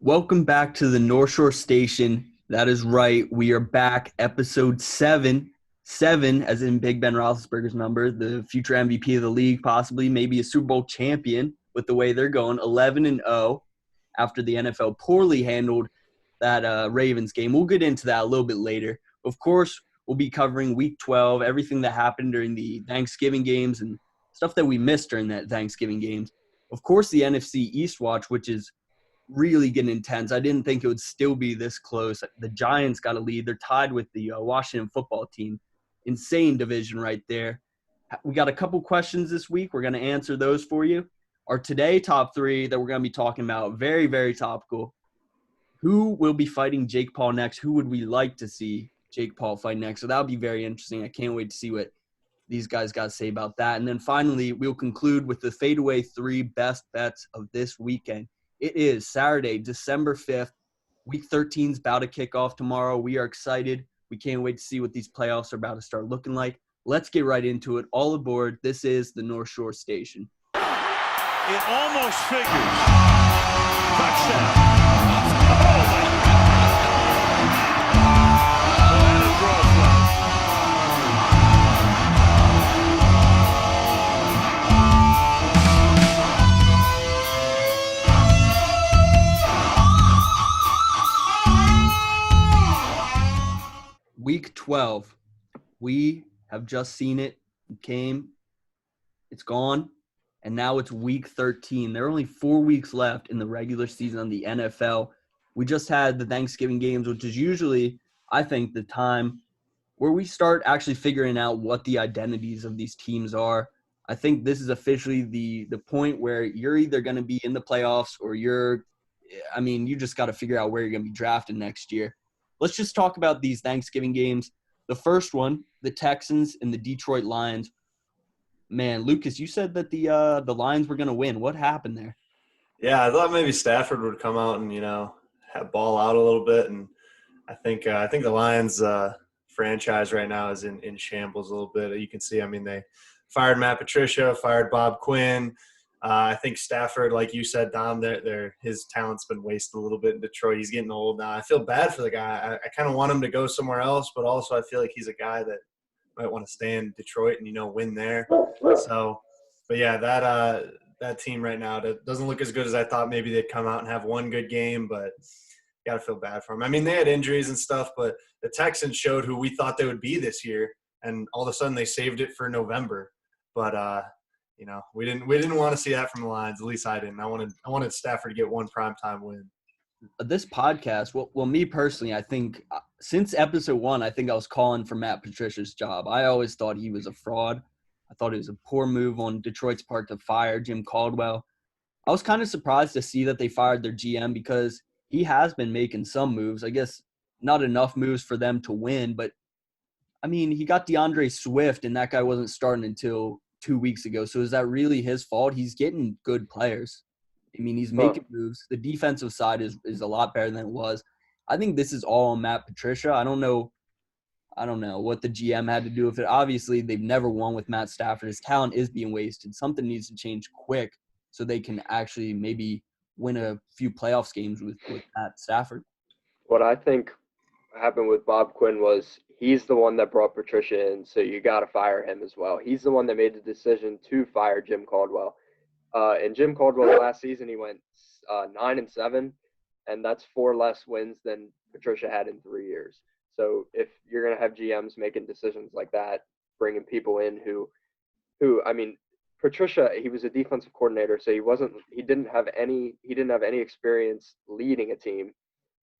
Welcome back to the North Shore Station. That is right. We are back, episode 7. 7, as in Big Ben Roethlisberger's number, the future MVP of the league, possibly, maybe a Super Bowl champion with the way they're going. 11-0 after the NFL poorly handled that Ravens game. We'll get into that a little bit later. Of course, we'll be covering Week 12, everything that happened during the Thanksgiving games and stuff that we missed during that Thanksgiving games. Of course, the NFC East watch, which is really getting intense. I didn't think it would still be this close. The Giants got a lead. They're tied with the Washington football team. Insane division right there. We got a couple questions this week. We're going to answer those for you. Our today top three that we're going to be talking about, very, very topical. Who will be fighting Jake Paul next? Who would we like to see Jake Paul fight next? So that'll be very interesting. I can't wait to see what these guys got to say about that. And then finally, we'll conclude with the fadeaway 3 best bets of this weekend. It is Saturday, December 5th. Week 13 is about to kick off tomorrow. We are excited. We can't wait to see what these playoffs are about to start looking like. Let's get right into it. All aboard. This is the North Shore Station. It almost figures. Touchdown. Oh, my God. Week 12. We have just seen it. It came. It's gone. And now it's week 13. There are only 4 weeks left in the regular season on the NFL. We just had the Thanksgiving games, which is usually, I think, the time where we start actually figuring out what the identities of these teams are. I think this is officially the point where you're either going to be in the playoffs or you just got to figure out where you're going to be drafted next year. Let's just talk about these Thanksgiving games. The first one, the Texans and the Detroit Lions. Man, Lucas, you said that the Lions were going to win. What happened there? Yeah, I thought maybe Stafford would come out and have ball out a little bit, and I think the Lions franchise right now is in shambles a little bit. You can see, they fired Matt Patricia, fired Bob Quinn. I think Stafford, like you said, Dom, his talent's been wasted a little bit in Detroit. He's getting old now. I feel bad for the guy. I kind of want him to go somewhere else, but also I feel like he's a guy that might want to stay in Detroit and win there. So, but yeah, that team right now doesn't look as good as I thought. Maybe they'd come out and have one good game, but you got to feel bad for them. They had injuries and stuff, but the Texans showed who we thought they would be this year, and all of a sudden they saved it for November. But we didn't want to see that from the Lions. At least I didn't. I wanted Stafford to get one primetime win. This podcast, well, me personally, I think since episode 1, I think I was calling for Matt Patricia's job. I always thought he was a fraud. I thought it was a poor move on Detroit's part to fire Jim Caldwell. I was kind of surprised to see that they fired their GM because he has been making some moves. I guess not enough moves for them to win, but he got DeAndre Swift, and that guy wasn't starting until 2 weeks ago. So is that really his fault? He's getting good players. He's making moves. The defensive side is a lot better than it was. I think this is all on Matt Patricia. I don't know what the GM had to do with it. Obviously, they've never won with Matt Stafford. His talent is being wasted. Something needs to change quick so they can actually maybe win a few playoffs games with Matt Stafford. What I think happened with Bob Quinn was he's the one that brought Patricia in, so you got to fire him as well. He's the one that made the decision to fire Jim Caldwell. And Jim Caldwell last season, he went 9-7, and that's 4 less wins than Patricia had in 3 years. So if you're going to have GMs making decisions like that, bringing people in who Patricia, he was a defensive coordinator, so he didn't have any experience leading a team.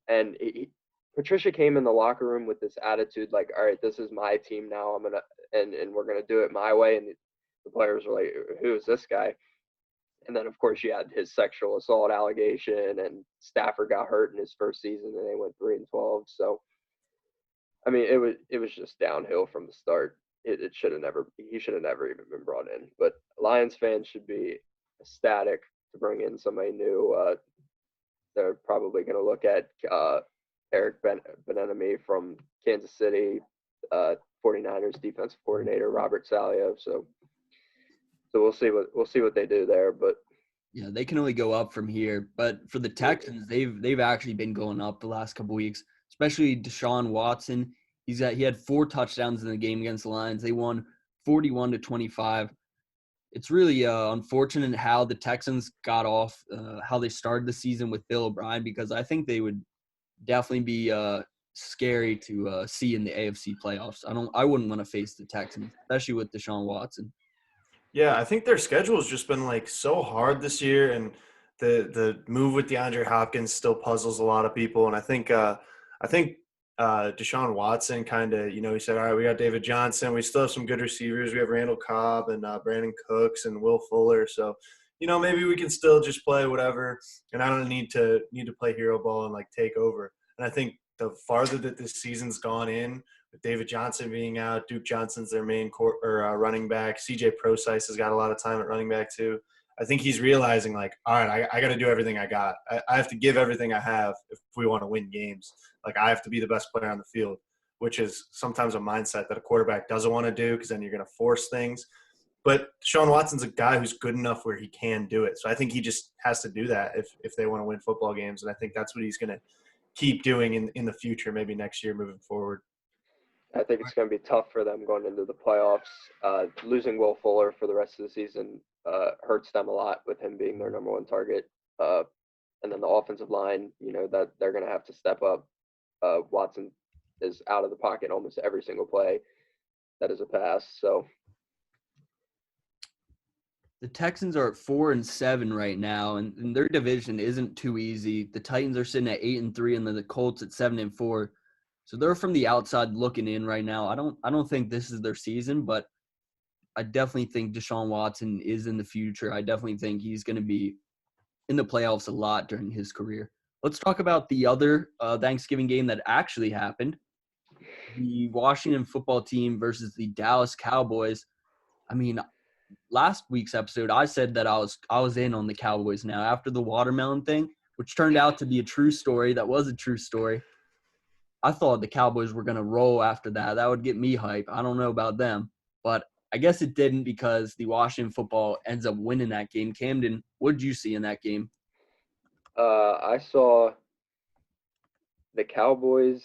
And Patricia came in the locker room with this attitude like, all right, this is my team now. And we're going to do it my way. And the players were like, who is this guy? And then, of course, you had his sexual assault allegation, and Stafford got hurt in his first season, and they went 3-12. So, it was just downhill from the start. He should have never even been brought in. But Lions fans should be ecstatic to bring in somebody new. They're probably going to look at Eric Bieniemy from Kansas City, 49ers defensive coordinator Robert Saleh. So we'll see what they do there. But Yeah, they can only go up from here. But for the Texans, they've actually been going up the last couple weeks, especially Deshaun Watson. He had 4 touchdowns in the game against the Lions. They won 41-25. It's really unfortunate how the Texans got off, how they started the season with Bill O'Brien, because I think they would definitely be scary to see in the AFC playoffs. I wouldn't want to face the Texans, especially with Deshaun Watson. Yeah, I think their schedule has just been like so hard this year, and the move with DeAndre Hopkins still puzzles a lot of people. And I think Deshaun Watson kind of, he said, all right, we got David Johnson, we still have some good receivers, we have Randall Cobb and Brandon Cooks and Will Fuller, so maybe we can still just play whatever, and I don't need to play hero ball and like take over. And I think the farther that this season's gone in, with David Johnson being out, Duke Johnson's their main running back. CJ Prosise has got a lot of time at running back too. I think he's realizing like, all right, I got to do everything I got. I have to give everything I have if we want to win games. Like I have to be the best player on the field, which is sometimes a mindset that a quarterback doesn't want to do because then you're going to force things. But Deshaun Watson's a guy who's good enough where he can do it. So I think he just has to do that if they want to win football games. And I think that's what he's going to keep doing in the future, maybe next year moving forward. I think it's going to be tough for them going into the playoffs. Losing Will Fuller for the rest of the season hurts them a lot with him being their number one target. And then the offensive line, that they're going to have to step up. Watson is out of the pocket almost every single play. That is a pass. So the Texans are at 4-7 right now, and their division isn't too easy. The Titans are sitting at 8-3, and then the Colts at 7-4. So they're from the outside looking in right now. I don't think this is their season, but I definitely think Deshaun Watson is in the future. I definitely think he's going to be in the playoffs a lot during his career. Let's talk about the other Thanksgiving game that actually happened. The Washington football team versus the Dallas Cowboys. I mean, last week's episode, I said that I was in on the Cowboys now after the watermelon thing, which turned out to be a true story. That was a true story. I thought the Cowboys were going to roll after that. That would get me hype. I don't know about them, but I guess it didn't because the Washington football ends up winning that game. Camden, what did you see in that game? I saw the Cowboys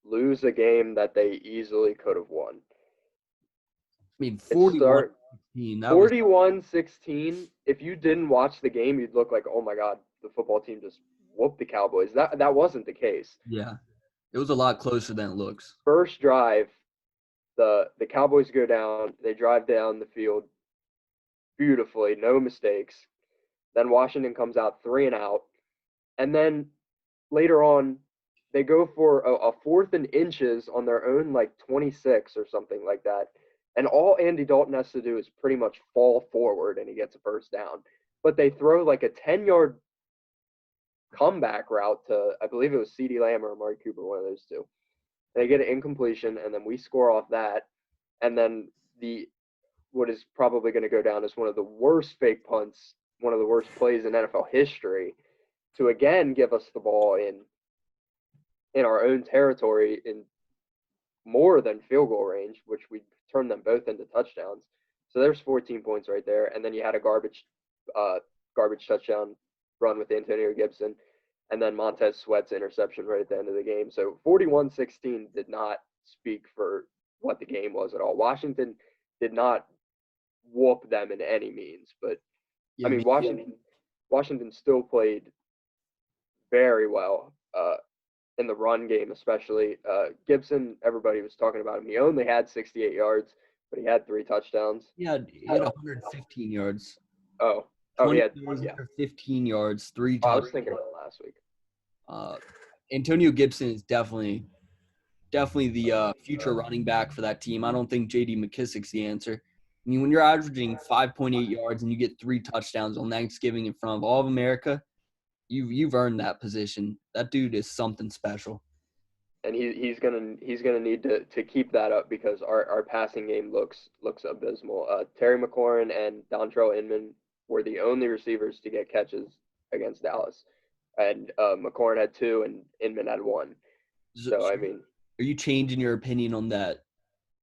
lose a game that they easily could have won. I mean, 41-16. 41-16. If you didn't watch the game, you'd look like, oh my God, the football team just whooped the Cowboys. That wasn't the case. Yeah, it was a lot closer than it looks. First drive, the Cowboys go down. They drive down the field beautifully, no mistakes. Then Washington comes out 3 and out. And then later on, they go for a 4th and inches on their own, like 26 or something like that. And all Andy Dalton has to do is pretty much fall forward and he gets a first down. But they throw like a 10-yard comeback route to, I believe it was CeeDee Lamb or Amari Cooper, one of those two. They get an incompletion, and then we score off that. And then what is probably going to go down as one of the worst fake punts, one of the worst plays in NFL history, to again give us the ball in our own territory in more than field goal range, which we turned them both into touchdowns. So there's 14 points right there. And then you had a garbage touchdown run with Antonio Gibson, and then Montez Sweat's interception right at the end of the game. So 41-16 did not speak for what the game was at all. Washington did not whoop them in any means, but Yeah, I mean, Washington still played very well in the run game, especially. Gibson, everybody was talking about him. He only had 68 yards, but he had 3 touchdowns. he had 115 yards. Oh, He yeah. had 115 yards, 3 I touchdowns. was thinking of it last week. Antonio Gibson is definitely the future running back for that team. I don't think J.D. McKissick's the answer. I mean, when you're averaging 5.8 yards and you get 3 touchdowns on Thanksgiving in front of all of America, you've earned that position. That dude is something special. And he's gonna need to keep that up because our passing game looks abysmal. Terry McLaurin and Dontrell Inman were the only receivers to get catches against Dallas, and McLaurin had 2 and Inman had 1. So I mean, are you changing your opinion on that?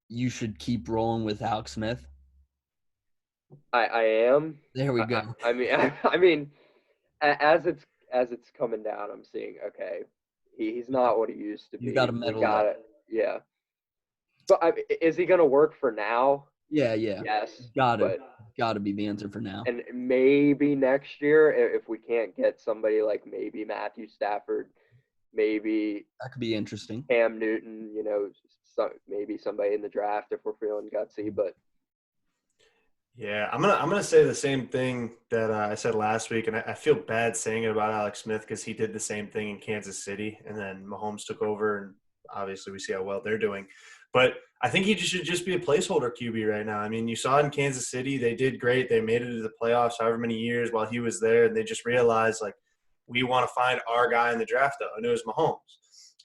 You should keep rolling with Alex Smith. I am. There we go. I mean, I mean, as it's coming down, I'm seeing okay, he's not what he used to He's got be. a We metal got leg. it. Yeah, but is he gonna work for now? Yeah, yeah. Yes, Gotta but gotta be the answer for now. and maybe next year if we can't get somebody like maybe Matthew Stafford, maybe That could be interesting. Cam Newton, maybe somebody in the draft if we're feeling gutsy, but Yeah, I'm gonna say the same thing that I said last week, and I feel bad saying it about Alex Smith because he did the same thing in Kansas City, and then Mahomes took over, and obviously we see how well they're doing. But I think he should just be a placeholder QB right now. I mean, you saw it in Kansas City; they did great. They made it to the playoffs however many years while he was there, and they just realized like we want to find our guy in the draft, though, and it was Mahomes.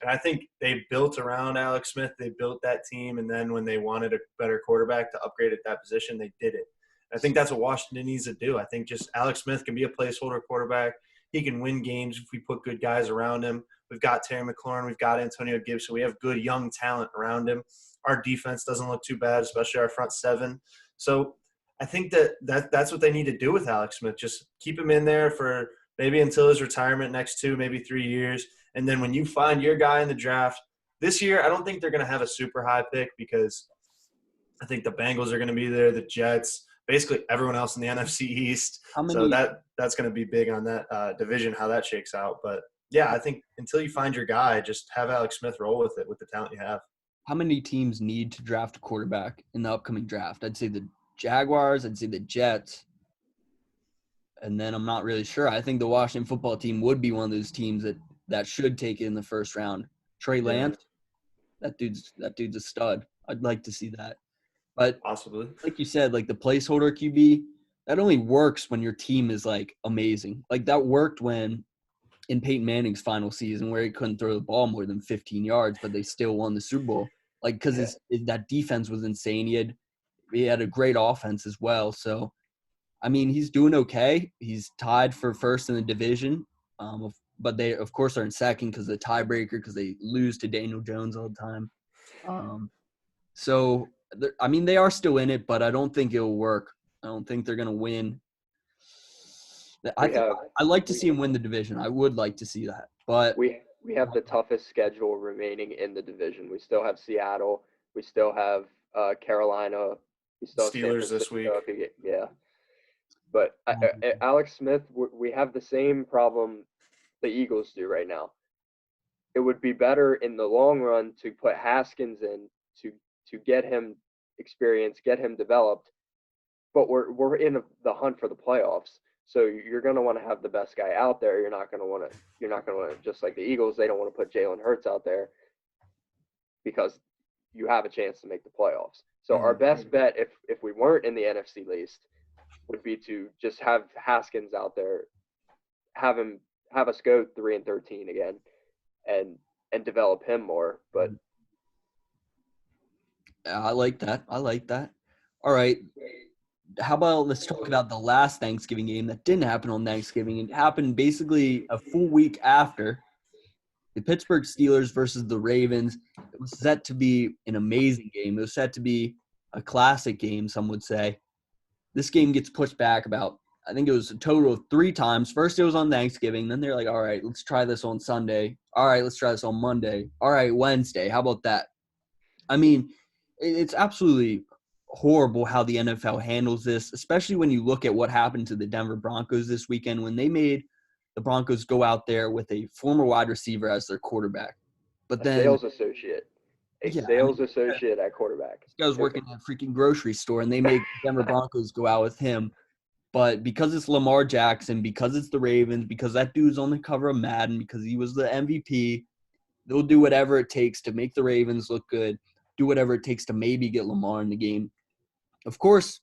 And I think they built around Alex Smith. They built that team, and then when they wanted a better quarterback to upgrade at that position, they did it. I think that's what Washington needs to do. I think just Alex Smith can be a placeholder quarterback. He can win games if we put good guys around him. We've got Terry McLaurin. We've got Antonio Gibson. We have good young talent around him. Our defense doesn't look too bad, especially our front seven. So I think that's what they need to do with Alex Smith. Just keep him in there for maybe until his retirement next 2, maybe 3 years. And then when you find your guy in the draft this year, I don't think they're going to have a super high pick because I think the Bengals are going to be there, the Jets, basically everyone else in the NFC East. How So many that's going to be big on that division, how that shakes out. But yeah, I think until you find your guy, just have Alex Smith roll with it with the talent you have. how many teams need to draft a quarterback in the upcoming draft? I'd say the Jaguars, I'd say the Jets. And then I'm not really sure. I think the Washington football team would be one of those teams that should take it in the first round. Trey Lance, that dude's a stud. I'd like to see that. But Possibly. like you said, like the placeholder QB, that only works when your team is like amazing. Like that worked when in Peyton Manning's final season where he couldn't throw the ball more than 15 yards, but they still won the Super Bowl. Like because that defense was insane. He had a great offense as well. So I mean, he's doing okay. He's tied for first in the division, but they, of course, are in second because of the tiebreaker because they lose to Daniel Jones all the time. So, I mean, they are still in it, but I don't think it'll work. I don't think they're going to win. I like to see him win the division. I would like to see that. But we have the toughest schedule remaining in the division. We still have Seattle. We still have Carolina. We still have Steelers this week. Yeah. But Alex Smith, we have the same problem the Eagles do right now. It would be better in the long run to put Haskins in to get him experience, get him developed. But we're in the hunt for the playoffs. So you're going to want to have the best guy out there. You're not going to want to just like the Eagles. They don't want to put Jalen Hurts out there because you have a chance to make the playoffs. So our best bet, if we weren't in the NFC least, would be to just have Haskins out there, have us go 3-13 again, and develop him more. But I like that. All right. How about let's talk about the last Thanksgiving game that didn't happen on Thanksgiving. It happened basically a full week after the Pittsburgh Steelers versus the Ravens. It was set to be an amazing game. It was set to be a classic game, some would say. This game gets pushed back about, I think it was a total of 3 times. First it was on Thanksgiving. Then they're like, all right, let's try this on Sunday. All right, let's try this on Monday. All right, Wednesday. How about that? I mean, it's absolutely horrible how the NFL handles this, especially when you look at what happened to the Denver Broncos this weekend when they made the Broncos go out there with a former wide receiver as their quarterback. But then sales associate. Associate at quarterback. This guy was working at a freaking grocery store, and they made Denver Broncos go out with him. But because it's Lamar Jackson, because it's the Ravens, because that dude's on the cover of Madden, because he was the MVP, they'll do whatever it takes to make the Ravens look good, do whatever it takes to maybe get Lamar in the game. Of course,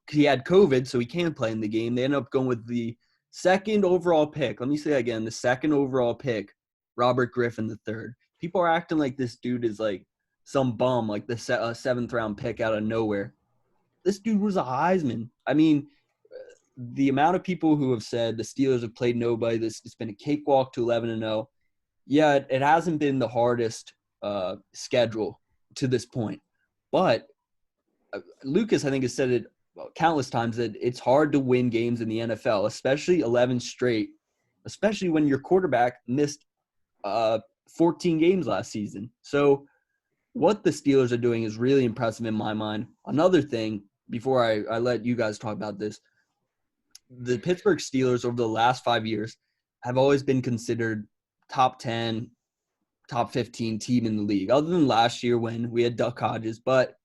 he had COVID, so he can't play in the game. They ended up going with the second overall pick. Let me say that again, the second overall pick, Robert Griffin III. People are acting like this dude is like some bum, like the 7th round pick out of nowhere. This dude was a Heisman. I mean, the amount of people who have said the Steelers have played nobody, it's been a cakewalk to 11-0. Yeah, it hasn't been the hardest schedule to this point. But Lucas, I think, has said it countless times that it's hard to win games in the NFL, especially 11 straight, especially when your quarterback missed 14 games last season. So what the Steelers are doing is really impressive in my mind. Another thing, before I let you guys talk about this, the Pittsburgh Steelers over the last 5 years have always been considered top 10, top 15 team in the league, other than last year when we had Duck Hodges. But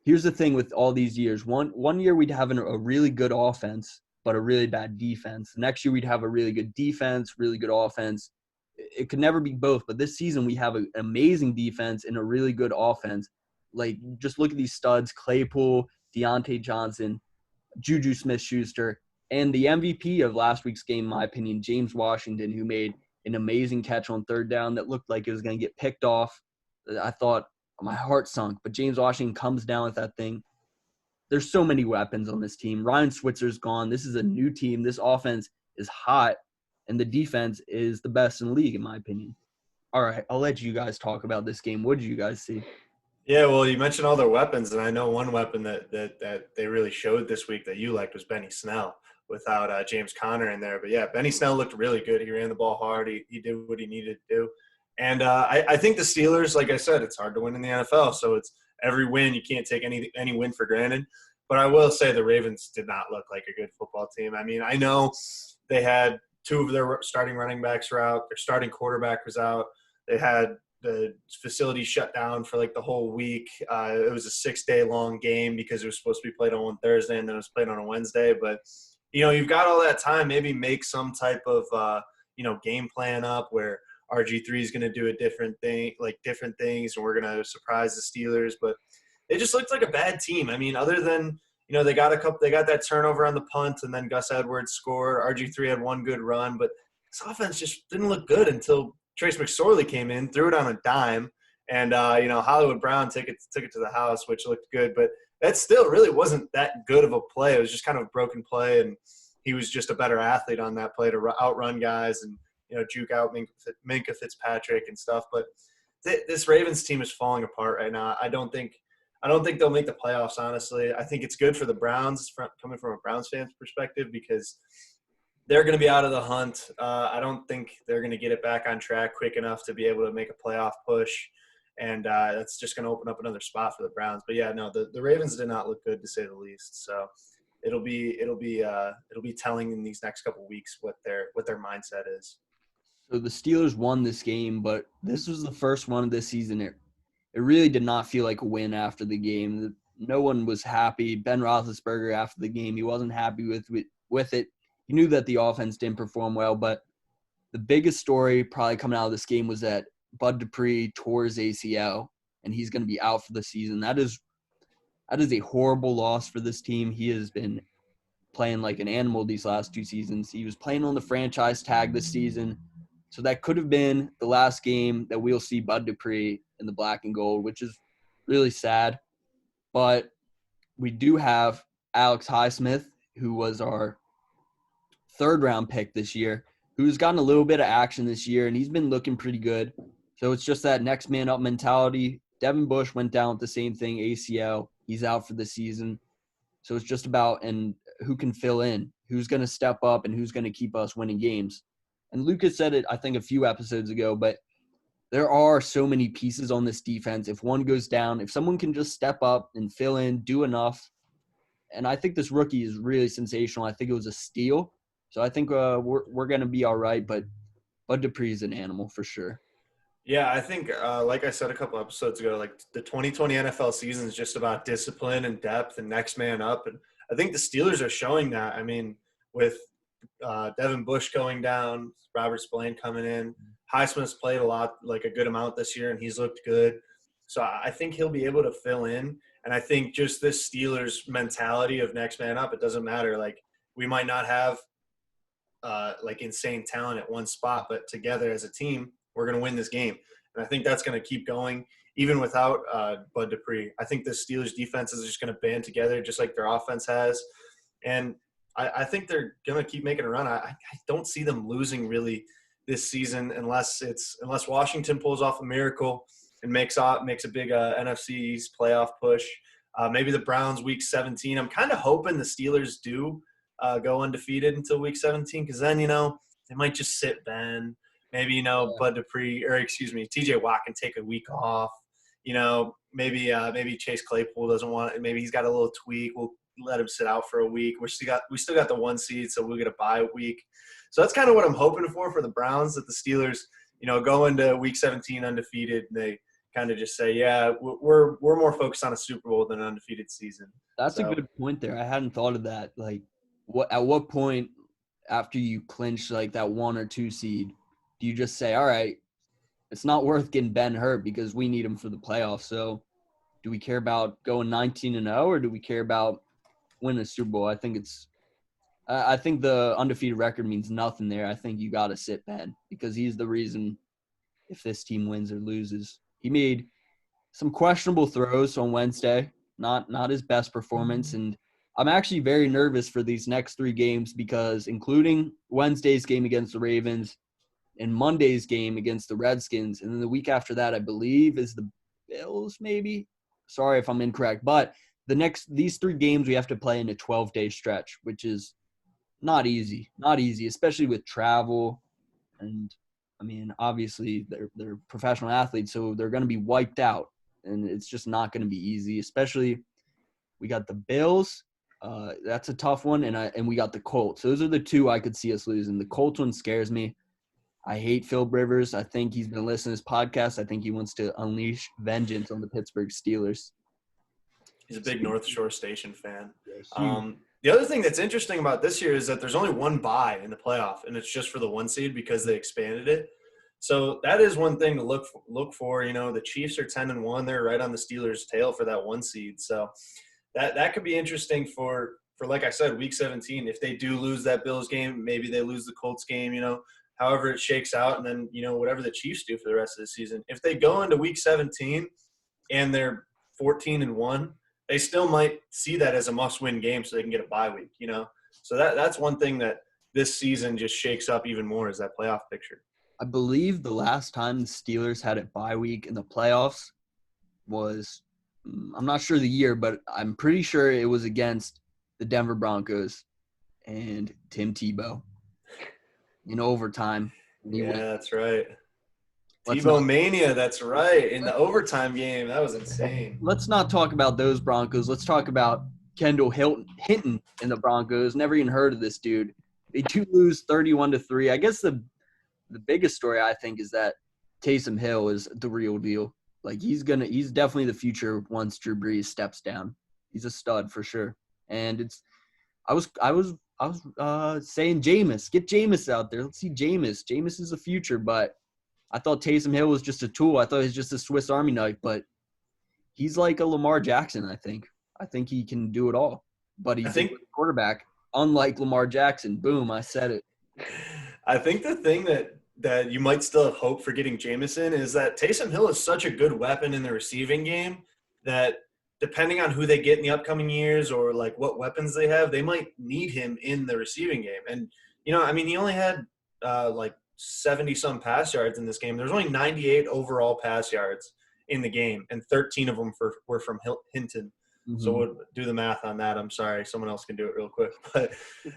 here's the thing with all these years. One year we'd have a really good offense, but a really bad defense. The next year we'd have a really good defense, really good offense. It could never be both. But this season we have an amazing defense and a really good offense. Like, just look at these studs: Claypool, Deontay Johnson, Juju Smith-Schuster, and the MVP of last week's game, in my opinion, James Washington, who made an amazing catch on third down that looked like it was going to get picked off. I thought my heart sunk, but James Washington comes down with that thing. There's so many weapons on this team. Ryan Switzer's gone. This is a new team. This offense is hot, and the defense is the best in the league, in my opinion. All right, I'll let you guys talk about this game. What did you guys see? Yeah, well, you mentioned all their weapons, and I know one weapon that they really showed this week that you liked was Benny Snell without James Conner in there. But, yeah, Benny Snell looked really good. He ran the ball hard. He did what he needed to do. And I think the Steelers, like I said, it's hard to win in the NFL. So it's every win. You can't take any win for granted. But I will say the Ravens did not look like a good football team. I mean, I know they had two of their starting running backs were out. Their starting quarterback was out. They had the facility shut down for like the whole week. It was a 6-day long game because it was supposed to be played on one Thursday and then it was played on a Wednesday. But, you've got all that time. Maybe make some type of, game plan up where RG3 is going to do a different thing, like different things, and we're going to surprise the Steelers. But it just looked like a bad team. I mean, other than, they got that turnover on the punt and then Gus Edwards scored. RG3 had one good run, but this offense just didn't look good until Trace McSorley came in, threw it on a dime, and Hollywood Brown took it to the house, which looked good. But that still really wasn't that good of a play. It was just kind of a broken play, and he was just a better athlete on that play to outrun guys and juke out Minkah Fitzpatrick and stuff. But this Ravens team is falling apart right now. I don't think they'll make the playoffs. Honestly, I think it's good for the Browns coming from a Browns fan's perspective because they're going to be out of the hunt. I don't think they're going to get it back on track quick enough to be able to make a playoff push, and that's just going to open up another spot for the Browns. But yeah, no, the Ravens did not look good to say the least. So it'll be telling in these next couple of weeks what their mindset is. So the Steelers won this game, but this was the first one of this season. It really did not feel like a win after the game. No one was happy. Ben Roethlisberger after the game, he wasn't happy with it. He knew that the offense didn't perform well, but the biggest story probably coming out of this game was that Bud Dupree tore his ACL, and he's going to be out for the season. That is a horrible loss for this team. He has been playing like an animal these last two seasons. He was playing on the franchise tag this season, so that could have been the last game that we'll see Bud Dupree in the black and gold, which is really sad. But we do have Alex Highsmith, who was our third-round pick this year, who's gotten a little bit of action this year, and he's been looking pretty good. So it's just that next man up mentality. Devin Bush went down with the same thing, ACL. He's out for the season. So it's just about and who can fill in, who's going to step up, and who's going to keep us winning games. And Lucas said it, I think, a few episodes ago, but there are so many pieces on this defense. If one goes down, if someone can just step up and fill in, do enough. And I think this rookie is really sensational. I think it was a steal. So I think we're going to be all right, but Bud Dupree is an animal for sure. Yeah, I think, like I said a couple episodes ago, like the 2020 NFL season is just about discipline and depth and next man up. And I think the Steelers are showing that. I mean, with Devin Bush going down, Robert Spillane coming in, Highsmith's played a good amount this year, and he's looked good. So I think he'll be able to fill in. And I think just this Steelers mentality of next man up, it doesn't matter. Like, we might not have insane talent at one spot, but together as a team, we're going to win this game. And I think that's going to keep going even without Bud Dupree. I think the Steelers defense is just going to band together just like their offense has. And I think they're going to keep making a run. I don't see them losing really this season unless Washington pulls off a miracle and makes a big NFC East playoff push. Maybe the Browns week 17. I'm kind of hoping the Steelers do go undefeated until week 17, because then, they might just sit Ben. Maybe, Bud Dupree, or excuse me, TJ Watt can take a week off. Maybe Chase Claypool doesn't want it. Maybe he's got a little tweak. We'll let him sit out for a week. We still got the 1 seed, so we'll get a bye week. So that's kind of what I'm hoping for the Browns, that the Steelers, go into week 17 undefeated, and they kind of just say, yeah, we're more focused on a Super Bowl than an undefeated season. That's a good point there. I hadn't thought of that. Like, at what point after you clinch like that 1 or 2 seed, do you just say, all right, it's not worth getting Ben hurt because we need him for the playoffs? So do we care about going 19-0, or do we care about winning a Super Bowl? I think the undefeated record means nothing there. I think you got to sit Ben, because he's the reason if this team wins or loses. He made some questionable throws on Wednesday, not his best performance, and I'm actually very nervous for these next 3 games, because including Wednesday's game against the Ravens and Monday's game against the Redskins, and then the week after that, I believe, is the Bills maybe. Sorry if I'm incorrect, but these 3 games we have to play in a 12-day stretch, which is not easy, especially with travel. And I mean, obviously they're professional athletes, so they're going to be wiped out, and it's just not going to be easy. Especially we got the Bills, that's a tough one, and we got the Colts. Those are the 2 I could see us losing. The Colts one scares me. I hate Philip Rivers. I think he's been listening to this podcast. I think he wants to unleash vengeance on the Pittsburgh Steelers. He's a big North Shore Station fan. The other thing that's interesting about this year is that there's only 1 bye in the playoff, and it's just for the 1 seed because they expanded it. So that is one thing to look for. The Chiefs are 10-1. They're right on the Steelers' tail for that 1 seed. So that could be interesting for like I said, week 17. If they do lose that Bills game, maybe they lose the Colts game, however it shakes out, and then, whatever the Chiefs do for the rest of the season. If they go into week 17 and they're 14-1, they still might see that as a must-win game so they can get a bye week, So that's one thing that this season just shakes up even more, is that playoff picture. I believe the last time the Steelers had a bye week in the playoffs was, I'm not sure the year, but I'm pretty sure it was against the Denver Broncos and Tim Tebow in overtime. That's right. Tebow Mania, that's right. In the overtime game, that was insane. Let's not talk about those Broncos. Let's talk about Kendall Hinton in the Broncos. Never even heard of this dude. They do lose 31-3. I guess the biggest story, I think, is that Taysom Hill is the real deal. Like, he's definitely the future once Drew Brees steps down. He's a stud for sure. And I was saying Jameis. Get Jameis out there. Let's see Jameis. Jameis is the future, but I thought Taysom Hill was just a tool. I thought he was just a Swiss Army knife, but he's like a Lamar Jackson, I think. I think he can do it all. But he's a quarterback, unlike Lamar Jackson. Boom, I said it. I think the thing that you might still have hope for getting Jameson is that Taysom Hill is such a good weapon in the receiving game that depending on who they get in the upcoming years or like what weapons they have, they might need him in the receiving game. And, he only had like 70-some pass yards in this game. There's only 98 overall pass yards in the game, and 13 of them were from Hinton. Mm-hmm. So we'll do the math on that. I'm sorry. Someone else can do it real quick.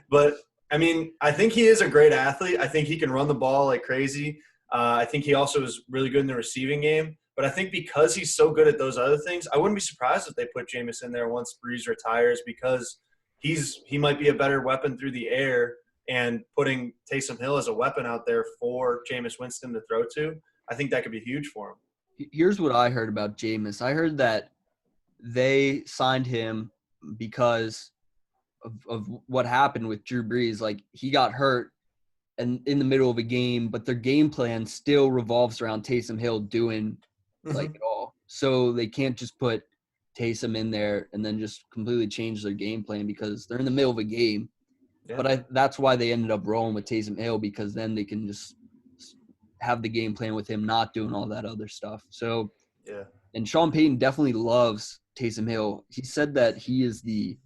But I think he is a great athlete. I think he can run the ball like crazy. I think he also is really good in the receiving game. But I think because he's so good at those other things, I wouldn't be surprised if they put Jameis in there once Brees retires, because he might be a better weapon through the air, and putting Taysom Hill as a weapon out there for Jameis Winston to throw to, I think that could be huge for him. Here's what I heard about Jameis. I heard that they signed him because of what happened with Drew Brees. Like, he got hurt and in the middle of a game, but their game plan still revolves around Taysom Hill doing like it all. So they can't just put Taysom in there and then just completely change their game plan because they're in the middle of a game. Yeah. But that's why they ended up rolling with Taysom Hill, because then they can just have the game plan with him not doing all that other stuff. So, yeah. And Sean Payton definitely loves Taysom Hill. He said that he is the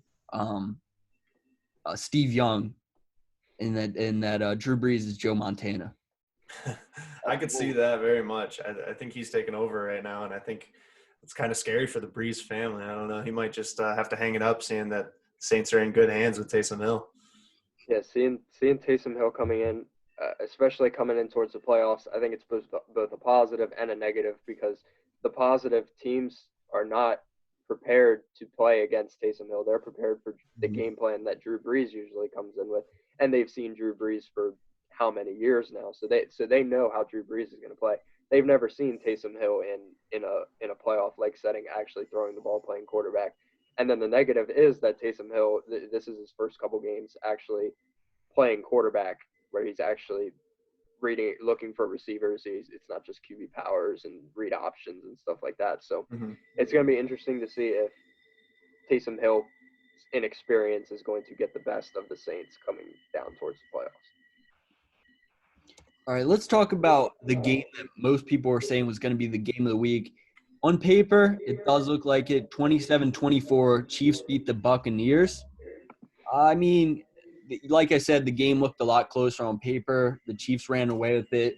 Steve Young, and that Drew Brees is Joe Montana. I could see that very much. I think he's taken over right now, and I think it's kind of scary for the Breeze family. I don't know. He might just have to hang it up, seeing that Saints are in good hands with Taysom Hill. Yeah, seeing Taysom Hill coming in, especially coming in towards the playoffs, I think it's both a positive and a negative, because the positive teams are not prepared to play against Taysom Hill. They're prepared for the game plan that Drew Brees usually comes in with, and they've seen Drew Brees for how many years now, so they know how Drew Brees is going to play. They've never seen Taysom Hill in a playoff like setting actually throwing the ball, playing quarterback. And then the negative is that Taysom Hill, this is his first couple games actually playing quarterback, where he's actually looking for receivers. It's not just QB powers and read options and stuff like that. So it's going to be interesting to see if Taysom Hill's inexperience is going to get the best of the Saints coming down towards the playoffs. All right, let's talk about the game that most people are saying was going to be the game of the week. On paper, it does look like it. 27-24, Chiefs beat the Buccaneers. I mean, like I said, the game looked a lot closer on paper. The Chiefs ran away with it.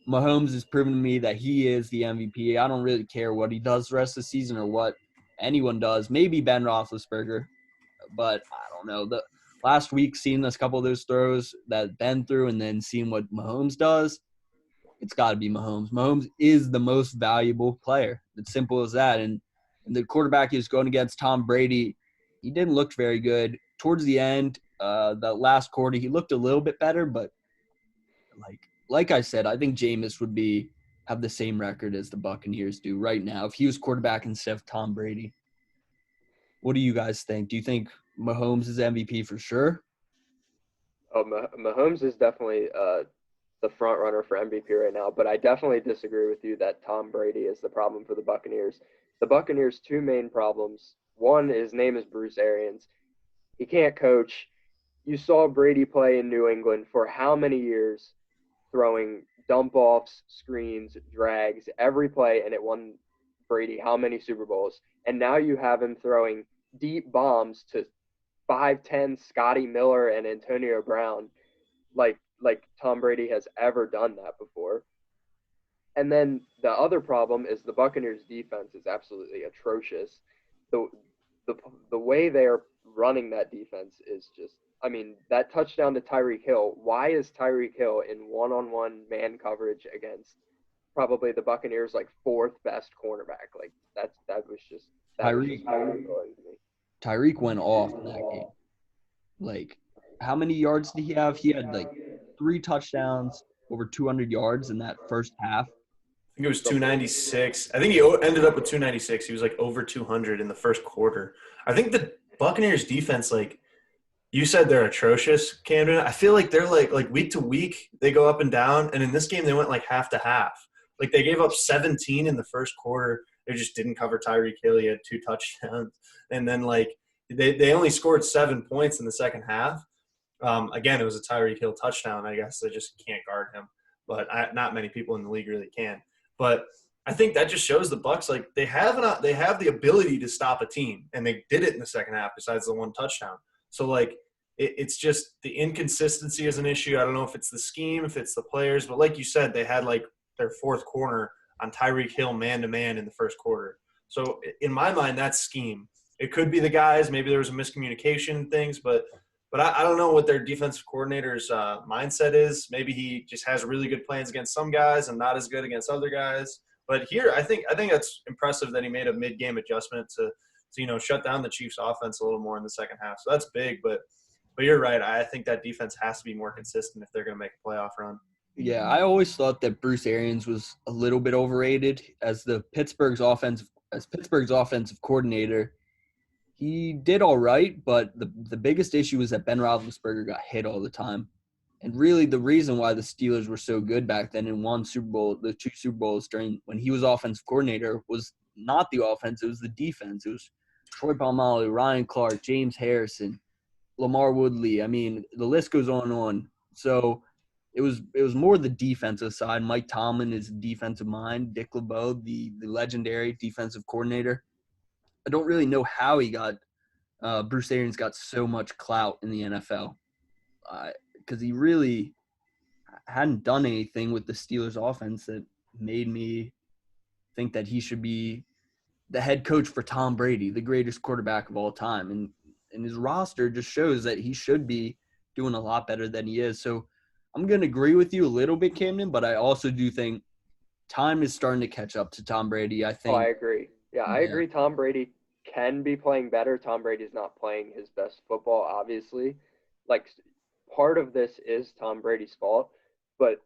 Mahomes has proven to me that he is the MVP. I don't really care what he does the rest of the season or what anyone does. Maybe Ben Roethlisberger, but I don't know. The last week, seeing a couple of those throws that Ben threw and then seeing what Mahomes does, it's got to be Mahomes. Mahomes is the most valuable player. It's simple as that. And the quarterback is going against Tom Brady. He didn't look very good. Towards the end, the last quarter, he looked a little bit better. But like I said, I think Jameis would have the same record as the Buccaneers do right now if he was quarterback instead of Tom Brady. What do you guys think? Do you think Mahomes is MVP for sure? Oh, Mahomes is definitely the front runner for MVP right now, but I definitely disagree with you that Tom Brady is the problem for the Buccaneers. The Buccaneers' two main problems. One, his name is Bruce Arians. He can't coach. You saw Brady play in New England for how many years, throwing dump offs, screens, drags, every play, and it won Brady how many Super Bowls? And now you have him throwing deep bombs to 5'10" Scotty Miller and Antonio Brown, like Tom Brady has ever done that before. And then the other problem is the Buccaneers defense is absolutely atrocious. The way they are running that defense is just, I mean, that touchdown to Tyreek Hill, why is Tyreek Hill in one-on-one man coverage against probably the Buccaneers like fourth best cornerback? Like that was just mind-blowing to me. Tyreek went off in that game. Like, how many yards did he have? He had like 3 touchdowns, over 200 yards in that first half. I think it was 296. I think he ended up with 296. He was like over 200 in the first quarter. I think the Buccaneers defense, like you said, they're atrocious, Camden. I feel like they're like week to week, they go up and down. And in this game, they went like half to half. Like they gave up 17 in the first quarter. They just didn't cover Tyreek Hill. He had 2 touchdowns. And then like they only scored 7 points in the second half. Again, it was a Tyreek Hill touchdown. I guess they just can't guard him. But not many people in the league really can. But I think that just shows the Bucs, like they have the ability to stop a team, and they did it in the second half. Besides the 1 touchdown, so like it's just the inconsistency is an issue. I don't know if it's the scheme, if it's the players, but like you said, they had like their 4th corner on Tyreek Hill man to man in the first quarter. So in my mind, that's scheme. It could be the guys. Maybe there was a miscommunication and things, but I don't know what their defensive coordinator's mindset is. Maybe he just has really good plans against some guys and not as good against other guys. But here, I think that's impressive that he made a mid-game adjustment to shut down the Chiefs' offense a little more in the second half. So that's big. But you're right. I think that defense has to be more consistent if they're going to make a playoff run. Yeah, I always thought that Bruce Arians was a little bit overrated as Pittsburgh's offensive coordinator. He did all right, but the biggest issue was that Ben Roethlisberger got hit all the time. And really the reason why the Steelers were so good back then and won the 2 Super Bowls during when he was offensive coordinator was not the offense, it was the defense. It was Troy Polamalu, Ryan Clark, James Harrison, Lamar Woodley. I mean, the list goes on and on. So it was more the defensive side. Mike Tomlin is defensive mind. Dick LeBeau, the legendary defensive coordinator. I don't really know how Bruce Arians got so much clout in the NFL because he really hadn't done anything with the Steelers offense that made me think that he should be the head coach for Tom Brady, the greatest quarterback of all time. And his roster just shows that he should be doing a lot better than he is. So I'm going to agree with you a little bit, Camden, but I also do think time is starting to catch up to Tom Brady. I think. Oh, I agree. Yeah, I agree. Tom Brady can be playing better. Tom Brady's not playing his best football, obviously. Like, part of this is Tom Brady's fault, but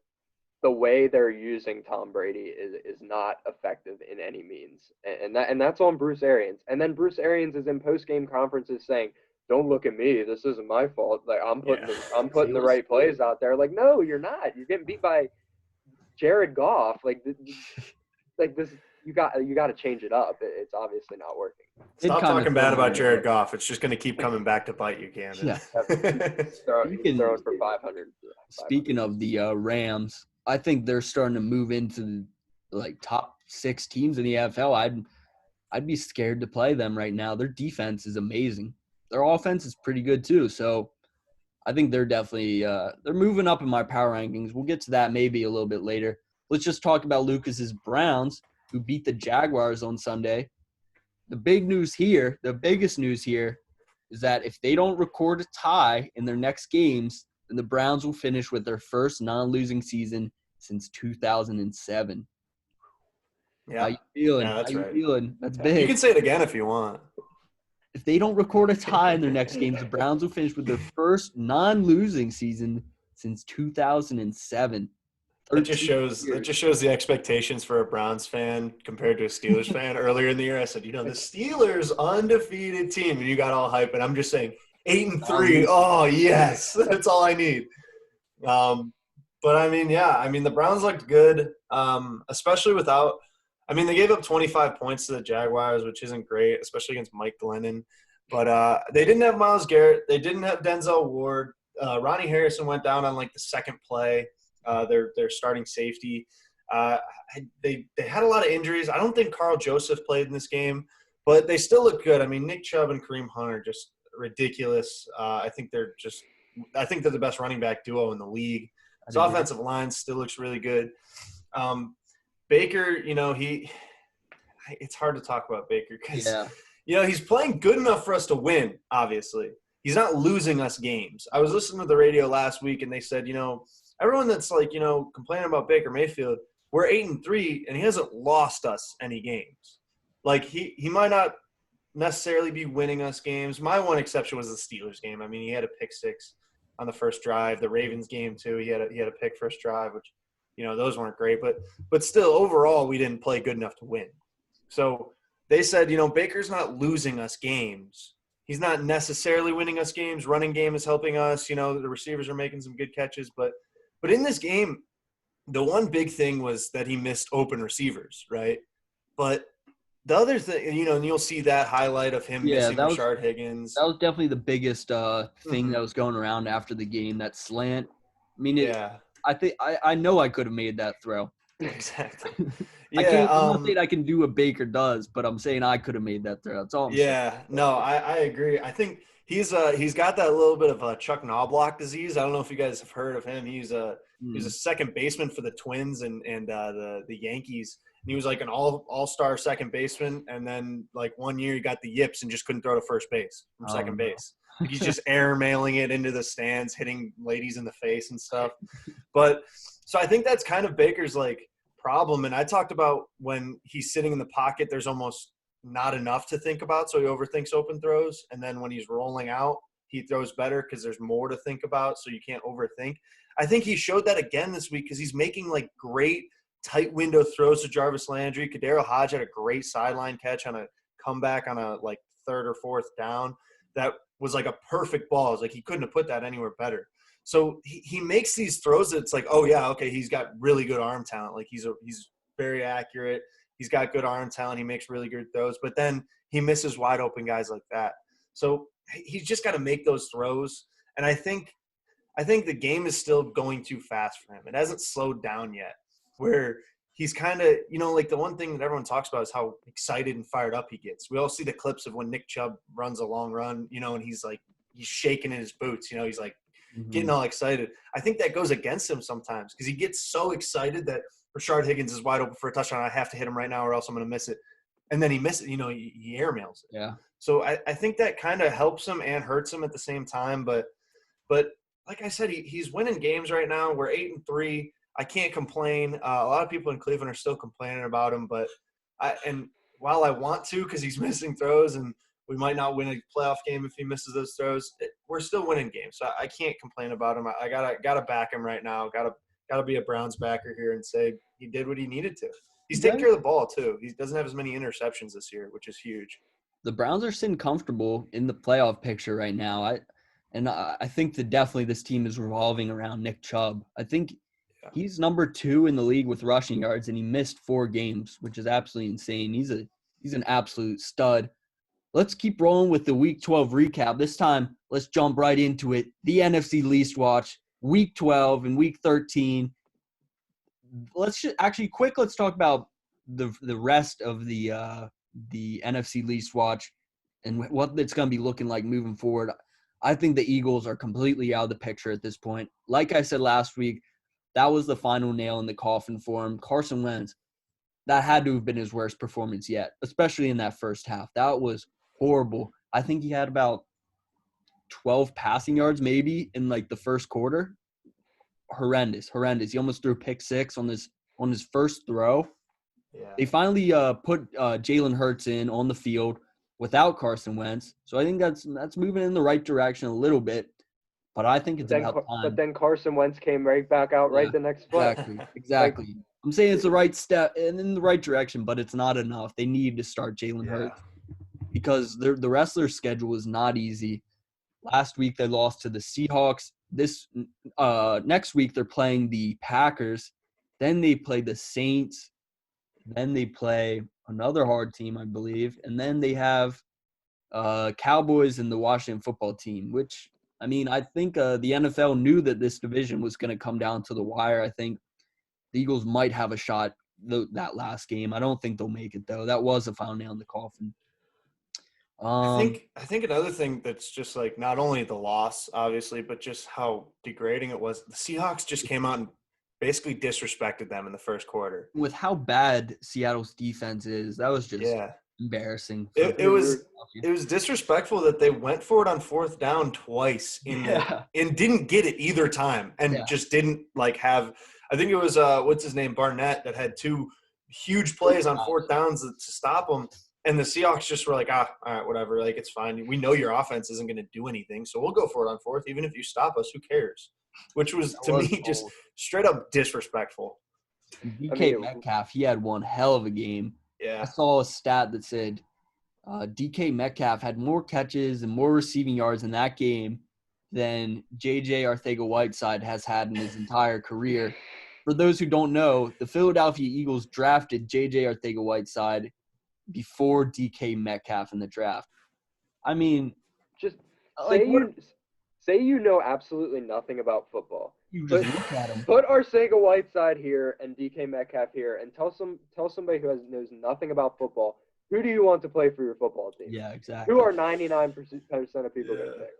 the way they're using Tom Brady is not effective in any means, and that's on Bruce Arians. And then Bruce Arians is in post-game conferences saying, "Don't look at me. This isn't my fault. Like, I'm putting the right plays out there." Like, no, you're not. You're getting beat by Jared Goff. Like this, you got to change it up. It's obviously not working. Stop talking bad about Jared Goff. It's just going to keep coming back to bite you, Camden. Yeah. He's throwing for 500. Speaking of the Rams, I think they're starting to move into the top 6 teams in the NFL. I'd be scared to play them right now. Their defense is amazing. Their offense is pretty good too. So I think they're definitely they're moving up in my power rankings. We'll get to that maybe a little bit later. Let's just talk about Lucas's Browns, who beat the Jaguars on Sunday. The biggest news here is that if they don't record a tie in their next games, then the Browns will finish with their first non-losing season since 2007. Yeah. How you feeling? Yeah, that's How you right. feeling? That's big. You can say it again if you want. If they don't record a tie in their next games, the Browns will finish with their first non-losing season since 2007. It just shows the expectations for a Browns fan compared to a Steelers fan. Earlier in the year, I said, the Steelers undefeated team, and you got all hype. And I'm just saying, 8-3. Oh yes, that's all I need. But I mean, the Browns looked good, especially without. I mean, they gave up 25 points to the Jaguars, which isn't great, especially against Mike Glennon. But they didn't have Myles Garrett. They didn't have Denzel Ward. Ronnie Harrison went down on the second play. Their starting safety. They had a lot of injuries. I don't think Carl Joseph played in this game, but they still look good. I mean, Nick Chubb and Kareem Hunt are just ridiculous. I think they're the best running back duo in the league. His offensive line still looks really good. Baker, it's hard to talk about Baker because he's playing good enough for us to win. Obviously, he's not losing us games. I was listening to the radio last week, and they said, everyone that's complaining about Baker Mayfield, we're 8-3, and he hasn't lost us any games. Like he might not necessarily be winning us games. My one exception was the Steelers game. I mean, he had a pick six on the first drive. The Ravens game too. He had a pick first drive, which those weren't great. But still, overall, we didn't play good enough to win. So they said, Baker's not losing us games. He's not necessarily winning us games. Running game is helping us. The receivers are making some good catches, but in this game, the one big thing was that he missed open receivers, right? But the other thing, and you'll see that highlight of him missing Rashard Higgins. That was definitely the biggest thing that was going around after the game, that slant. I mean, I think I know I could have made that throw. Exactly. I'm not saying I can do what Baker does, but I'm saying I could have made that throw. That's all I'm saying. No, I agree. I think he's got that little bit of Chuck Knobloch disease. I don't know if you guys have heard of him. He's a second baseman for the Twins and the Yankees. And he was an all-star second baseman, and then 1 year he got the yips and just couldn't throw to first base from second base. He's just airmailing it into the stands, hitting ladies in the face and stuff. But so I think that's kind of Baker's problem. And I talked about when he's sitting in the pocket, there's almost not enough to think about, so he overthinks open throws. And then when he's rolling out, he throws better because there's more to think about, so you can't overthink. I think he showed that again this week because he's making great tight window throws to Jarvis Landry. Kadero Hodge had a great sideline catch on a comeback on a third or fourth down. That was a perfect ball. It's he couldn't have put that anywhere better. So he makes these throws that's he's got really good arm talent. He's very accurate. He's got good arm talent. He makes really good throws, but then he misses wide open guys like that. So he's just got to make those throws. And I think the game is still going too fast for him. It hasn't slowed down yet, where he's kind of, the one thing that everyone talks about is how excited and fired up he gets. We all see the clips of when Nick Chubb runs a long run, and he's shaking in his boots, he's getting all excited. I think that goes against him sometimes because he gets so excited that Rashard Higgins is wide open for a touchdown. I have to hit him right now or else I'm going to miss it. and then he misses. He airmails it. Yeah. So I think that kind of helps him and hurts him at the same time. But like I said, he's winning games right now. We're 8-3. I can't complain. A lot of people in Cleveland are still complaining about him, but while I want to, because he's missing throws and we might not win a playoff game if he misses those throws, we're still winning games. So I can't complain about him. I gotta back him right now. Gotta be a Browns backer here and say he did what he needed to. He's taking care of the ball too. He doesn't have as many interceptions this year, which is huge. The Browns are sitting comfortable in the playoff picture right now. I think that definitely this team is revolving around Nick Chubb. I think he's number 2 in the league with rushing yards, and he missed 4 games, which is absolutely insane. He's an absolute stud. Let's keep rolling with the Week 12 recap. This time, let's jump right into it. The NFC Least Watch, Week 12 and Week 13. Let's talk about the rest of the NFC Least Watch and what it's going to be looking like moving forward. I think the Eagles are completely out of the picture at this point. Like I said last week, that was the final nail in the coffin for him. Carson Wentz, that had to have been his worst performance yet, especially in that first half. That was horrible. I think he had about 12 passing yards maybe in like the first quarter. Horrendous. He almost threw a pick 6 on his first throw. Yeah. They finally put Jalen Hurts in on the field without Carson Wentz. So I think that's moving in the right direction a little bit. But I think it's about time. But then Carson Wentz came right back out the next play. Exactly. I'm saying it's the right step and in the right direction, but it's not enough. They need to start Jalen Hurts because the rest of their schedule is not easy. Last week they lost to the Seahawks. This next week they're playing the Packers. Then they play the Saints. Then they play another hard team, I believe. And then they have Cowboys and the Washington football team, which, I mean, I think the NFL knew that this division was going to come down to the wire. I think the Eagles might have a shot that last game. I don't think they'll make it, though. That was a final nail in the coffin. I think another thing that's just like not only the loss, obviously, but just how degrading it was. The Seahawks just came out and basically disrespected them in the first quarter. With how bad Seattle's defense is, that was just embarrassing. It was disrespectful that they went for it on 4th down twice and didn't get it either time and just didn't have. I think it was what's his name, Barnett, that had 2 huge plays on 4th downs to stop them. And the Seahawks just were like, all right, whatever. Like, it's fine. We know your offense isn't going to do anything, so we'll go for it on 4th. Even if you stop us, who cares? Which was, to me, just straight up disrespectful. DK Metcalf, he had one hell of a game. Yeah. I saw a stat that said DK Metcalf had more catches and more receiving yards in that game than J.J. Arcega-Whiteside has had in his entire career. For those who don't know, the Philadelphia Eagles drafted J.J. Arcega-Whiteside before DK Metcalf in the draft. I mean, just say you know absolutely nothing about football. You just look at him. Put Arcega-Whiteside here and DK Metcalf here, and tell somebody who knows nothing about football, who do you want to play for your football team? Yeah, exactly. Who are 99% of people going to pick?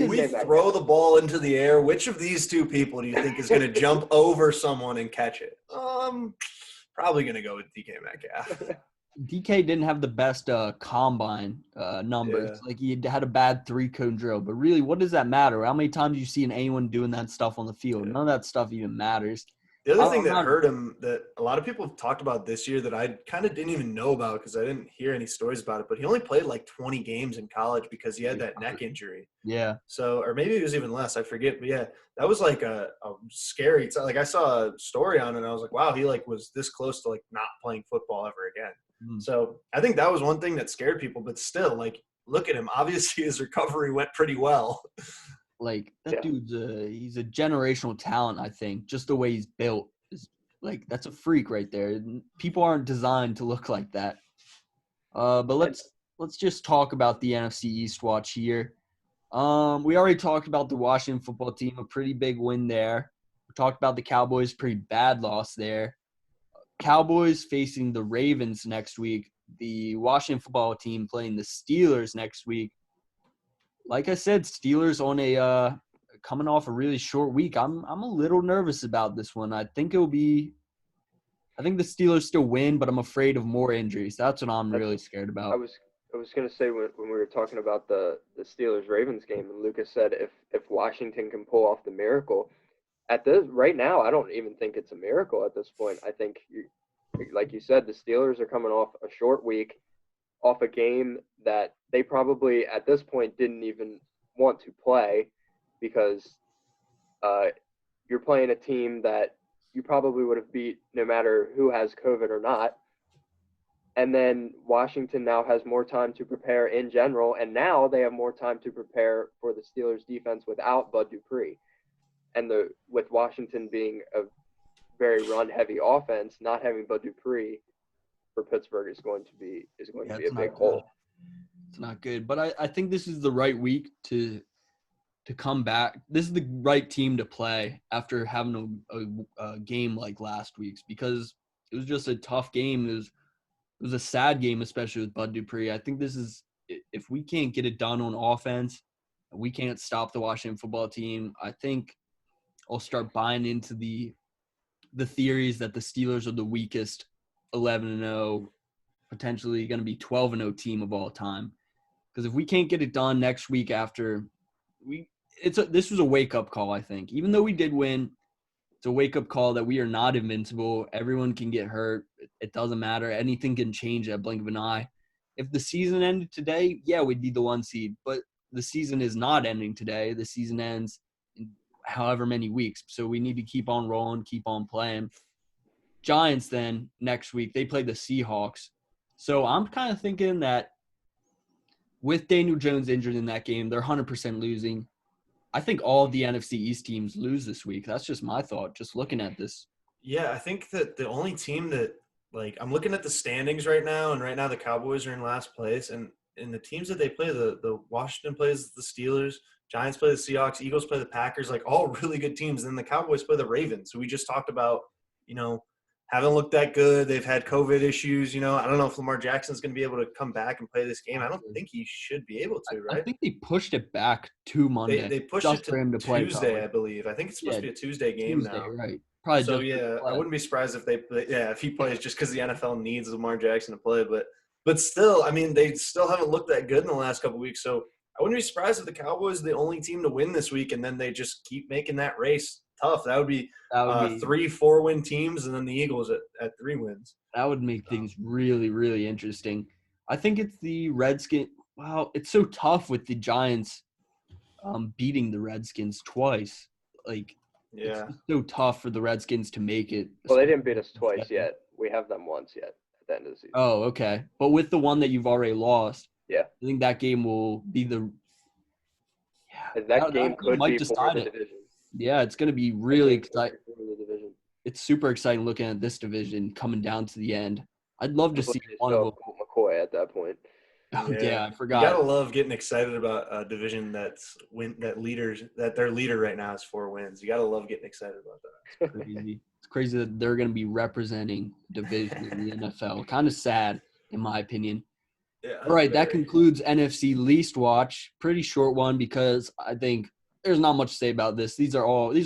If we throw the ball into the air, which of these 2 people do you think is going to jump over someone and catch it? Probably going to go with DK Metcalf. DK didn't have the best combine numbers. Like, he had a bad 3-cone drill. But really, what does that matter? How many times you see anyone doing that stuff on the field? None of that stuff even matters. The other thing that hurt him that a lot of people have talked about this year that I kind of didn't even know about because I didn't hear any stories about it, but he only played like 20 games in college because he had that neck injury. Yeah. So, or maybe it was even less. I forget. But yeah, that was like a scary – like I saw a story on it and I was like, wow, he like was this close to like not playing football ever again. So I think that was one thing that scared people, but still, like, look at him. Obviously, his recovery went pretty well. Like, that dude's he's a generational talent, I think. Just the way he's built is like, that's a freak right there. People aren't designed to look like that. But let's just talk about the NFC East watch here. We already talked about the Washington football team, a pretty big win there. We talked about the Cowboys, pretty bad loss there. Cowboys facing the Ravens next week. The Washington football team playing the Steelers next week. Like I said, Steelers on a coming off a really short week. I'm a little nervous about this one. I think it'll be I think the Steelers still win, but I'm afraid of more injuries. That's what I'm really scared I about. was gonna say when we were talking about the Steelers Ravens game, and Lucas said if Washington can pull off the miracle, at this right now, I don't even think it's a miracle at this point. I think like you said, the Steelers are coming off a short week, off a game that they probably at this point didn't even want to play because you're playing a team that you probably would have beat no matter who has COVID or not. And then Washington now has more time to prepare in general, and now they have more time to prepare for the Steelers defense without Bud Dupree. And with Washington being a very run-heavy offense, not having Bud Dupree for Pittsburgh is going to be a big hole. It's not good, but I think this is the right week to come back. This is the right team to play after having a game like last week's, because it was just a tough game. It was a sad game, especially with Bud Dupree. I think this is, if we can't get it done on offense, we can't stop the Washington football team. I think I'll start buying into the theories that the Steelers are the weakest 11-0, potentially going to be 12-0 team of all time. Because if we can't get it done next week after this was a wake-up call, I think. Even though we did win, it's a wake-up call that we are not invincible. Everyone can get hurt. It doesn't matter. Anything can change at a blink of an eye. If the season ended today, yeah, we'd be the 1 seed. But the season is not ending today. The season ends in however many weeks. So we need to keep on rolling, keep on playing. Giants then, next week, they play the Seahawks. So I'm kind of thinking that with Daniel Jones injured in that game, they're 100% losing. I think all of the NFC East teams lose this week. That's just my thought, just looking at this. Yeah, I think that the only team that, like, I'm looking at the standings right now, and right now the Cowboys are in last place. And the teams that they play, the Washington plays the Steelers, Giants play the Seahawks, Eagles play the Packers, like all really good teams. And then the Cowboys play the Ravens, who we just talked about, haven't looked that good. They've had COVID issues. I don't know if Lamar Jackson's going to be able to come back and play this game. I don't think he should be able to, right? I think they pushed it back to Monday. They pushed it to him to play Tuesday, I believe. I think it's supposed to be a Tuesday game now. Right. Probably so, I wouldn't be surprised if if he plays just because the NFL needs Lamar Jackson to play. But still, I mean, they still haven't looked that good in the last couple of weeks. So I wouldn't be surprised if the Cowboys are the only team to win this week, and then they just keep making that race tough. That would be 3-4 win teams, and then the Eagles at 3 wins. That would make things really, really interesting. I think it's the Redskins. Wow, it's so tough with the Giants beating the Redskins twice. It's so tough for the Redskins to make it. Well, they didn't beat us twice yet. We have them once yet at the end of the season. Oh, okay. But with the one that you've already lost, I think that game will be the – that game could be for the division. Yeah, it's going to be really exciting. It's super exciting looking at this division coming down to the end. I'd love to see one of them. Colt McCoy at that point. Oh, yeah, I forgot. You gotta love getting excited about a division that their leader right now has 4 wins. You gotta love getting excited about that. It's crazy that they're going to be representing division in the NFL. Kind of sad, in my opinion. Yeah. All right, that concludes NFC Least Watch. Pretty short one because I think there's not much to say about this. These are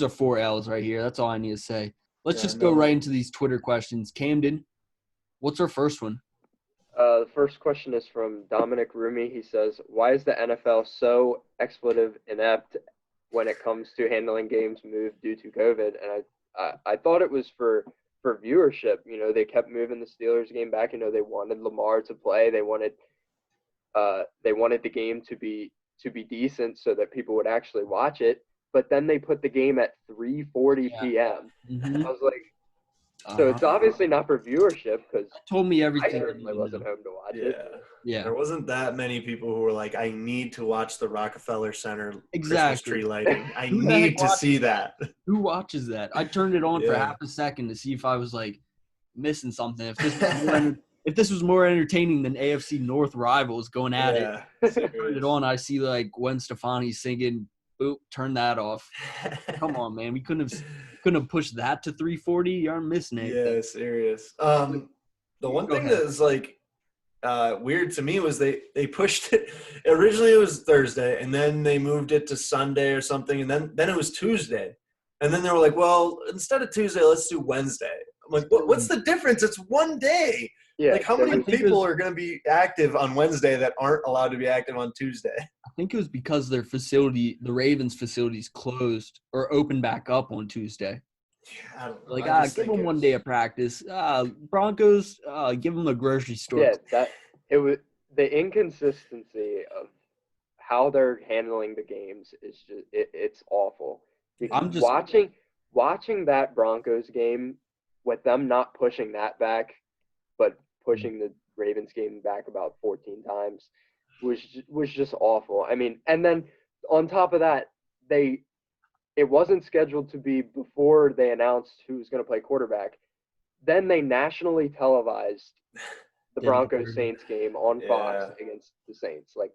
4 L's right here. That's all I need to say. Let's just go right into these Twitter questions. Camden, what's our first one? The first question is from Dominic Rumi. He says, why is the NFL so expletive inept when it comes to handling games moved due to COVID? And I thought it was for viewership. They kept moving the Steelers game back. They wanted Lamar to play. They wanted the game to be decent so that people would actually watch it. But then they put the game at 3:40 p.m. Mm-hmm. I was like, so it's obviously not for viewership because told me everything. I certainly wasn't home to watch it. Yeah. There wasn't that many people who were like, I need to watch the Rockefeller Center Christmas tree lighting. I need to see that. Who watches that? I turned it on for half a second to see if I was like missing something. If this was more entertaining than AFC North rivals going at it, I turned it on. I see like Gwen Stefani singing. Boop, turn that off. Come on, man. We couldn't have pushed that to 3:40. You're missing it. Yeah, serious. The one thing that is like weird to me was they pushed it. Originally it was Thursday, and then they moved it to Sunday or something, and then it was Tuesday. And then they were like, well, instead of Tuesday, let's do Wednesday. I'm like, what's the difference? It's one day. Yeah. Like, how there many was- people are going to be active on Wednesday that aren't allowed to be active on Tuesday? I think it was because their facility, the Ravens facilities, closed or opened back up on Tuesday. I don't know. Like, I just give think them it one was- day of practice. Broncos, give them a grocery store. Yeah, that it was the inconsistency of how they're handling the games is just it's awful. I'm just- Watching that Broncos game with them not pushing that back, but pushing the Ravens game back about 14 times was just awful. I mean, and then on top of that, it wasn't scheduled to be before they announced who was going to play quarterback. Then they nationally televised the Did Broncos hear. Saints game on Fox Yeah. against the Saints. Like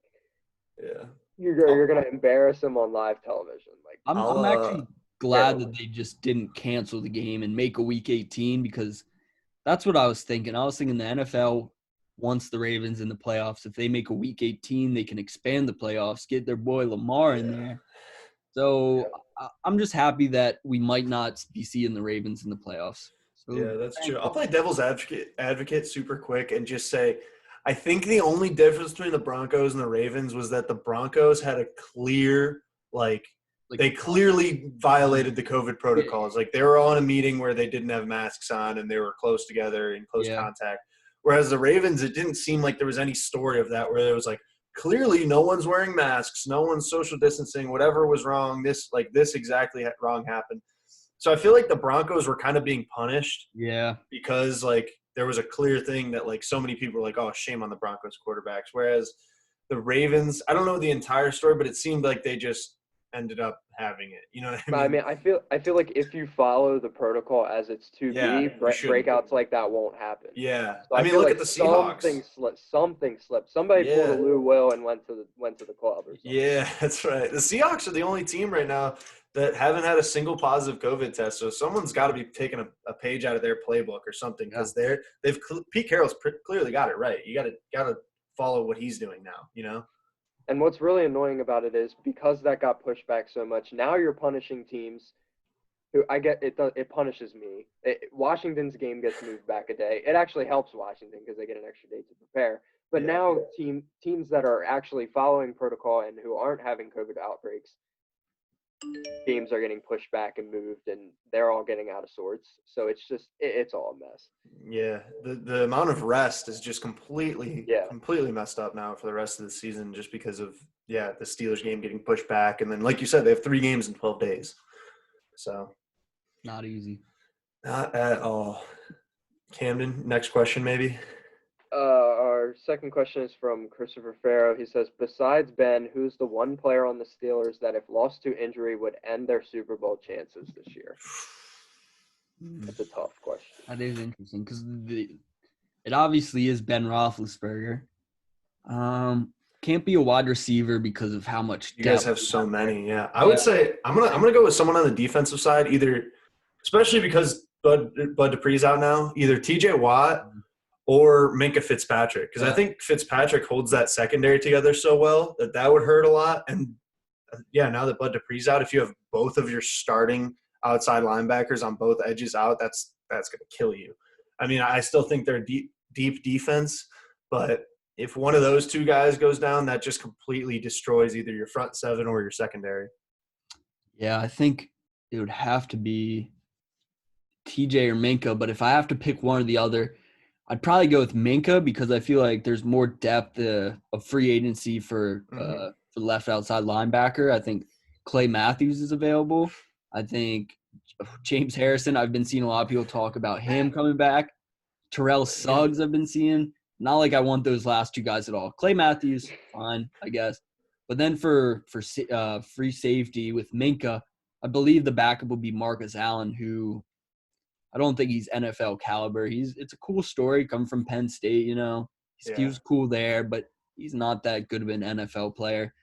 Yeah. you're going to embarrass them on live television. Like I'm actually glad barely. that they just didn't cancel the game and make a Week 18 because that's what I was thinking. I was thinking the NFL wants the Ravens in the playoffs. If they make a Week 18, they can expand the playoffs, get their boy Lamar in Yeah. there. So I'm just happy that we might not be seeing the Ravens in the playoffs. So, Yeah, that's true. I'll play devil's advocate super quick and just say, I think the only difference between the Broncos and the Ravens was that the Broncos had a clear, like they clearly violated the COVID protocols. Like they were all in a meeting where they didn't have masks on and they were close together in close contact. Whereas the Ravens, it didn't seem like there was any story of that where there was like, clearly no one's wearing masks, no one's social distancing, whatever was wrong, this exactly wrong happened. So I feel like the Broncos were kind of being punished. Yeah. Because like there was a clear thing that like so many people were like, oh, shame on the Broncos quarterbacks. Whereas the Ravens, I don't know the entire story, but it seemed like they just ended up having it. You know what I mean? I mean, I feel like if you follow the protocol as it's to Yeah, be, you shouldn't. breakouts like that won't happen. Yeah. So I mean, feel look like at the Seahawks. Something slipped. Somebody pulled a Yeah. Lou Will and went to the club or something. Yeah, that's right. The Seahawks are the only team right now that haven't had a single positive COVID test. So someone's got to be taking a page out of their playbook or something because Pete Carroll's clearly got it right. You got to follow what he's doing now. You know. And what's really annoying about it is because that got pushed back so much, now you're punishing teams who I get it punishes me. Washington's game gets moved back a day. It actually helps Washington because they get an extra day to prepare. But now teams that are actually following protocol and who aren't having COVID outbreaks, games are getting pushed back and moved, and they're all getting out of sorts. So it's just it's all a mess. Yeah, the amount of rest is just completely messed up now for the rest of the season just because of the Steelers game getting pushed back, and then like you said, they have 3 games in 12 days. So not easy. Not at all. Camden, next question maybe. Our second question is from Christopher Farrow. He says, besides Ben, who's the one player on the Steelers that if lost to injury would end their Super Bowl chances this year? That's a tough question. That is interesting because it obviously is Ben Roethlisberger. Can't be a wide receiver because of how much You guys have so many. Yeah, I would say I'm gonna go with someone on the defensive side, either, especially because Bud Dupree's out now, either T.J. Watt or Minkah Fitzpatrick, because I think Fitzpatrick holds that secondary together so well that would hurt a lot. And now that Bud Dupree's out, if you have both of your starting outside linebackers on both edges out, that's going to kill you. I mean, I still think they're deep defense, but if one of those two guys goes down, that just completely destroys either your front seven or your secondary. Yeah, I think it would have to be TJ or Minkah, but if I have to pick one or the other, I'd probably go with Minkah because I feel like there's more depth of free agency for left outside linebacker. I think Clay Matthews is available. I think James Harrison, I've been seeing a lot of people talk about him coming back. Terrell Suggs, I've been seeing. Not like I want those last two guys at all. Clay Matthews, fine, I guess. But then for free safety with Minkah, I believe the backup would be Marcus Allen, who I don't think he's NFL caliber. It's a cool story, come from Penn State, you know. He was cool there, but he's not that good of an NFL player.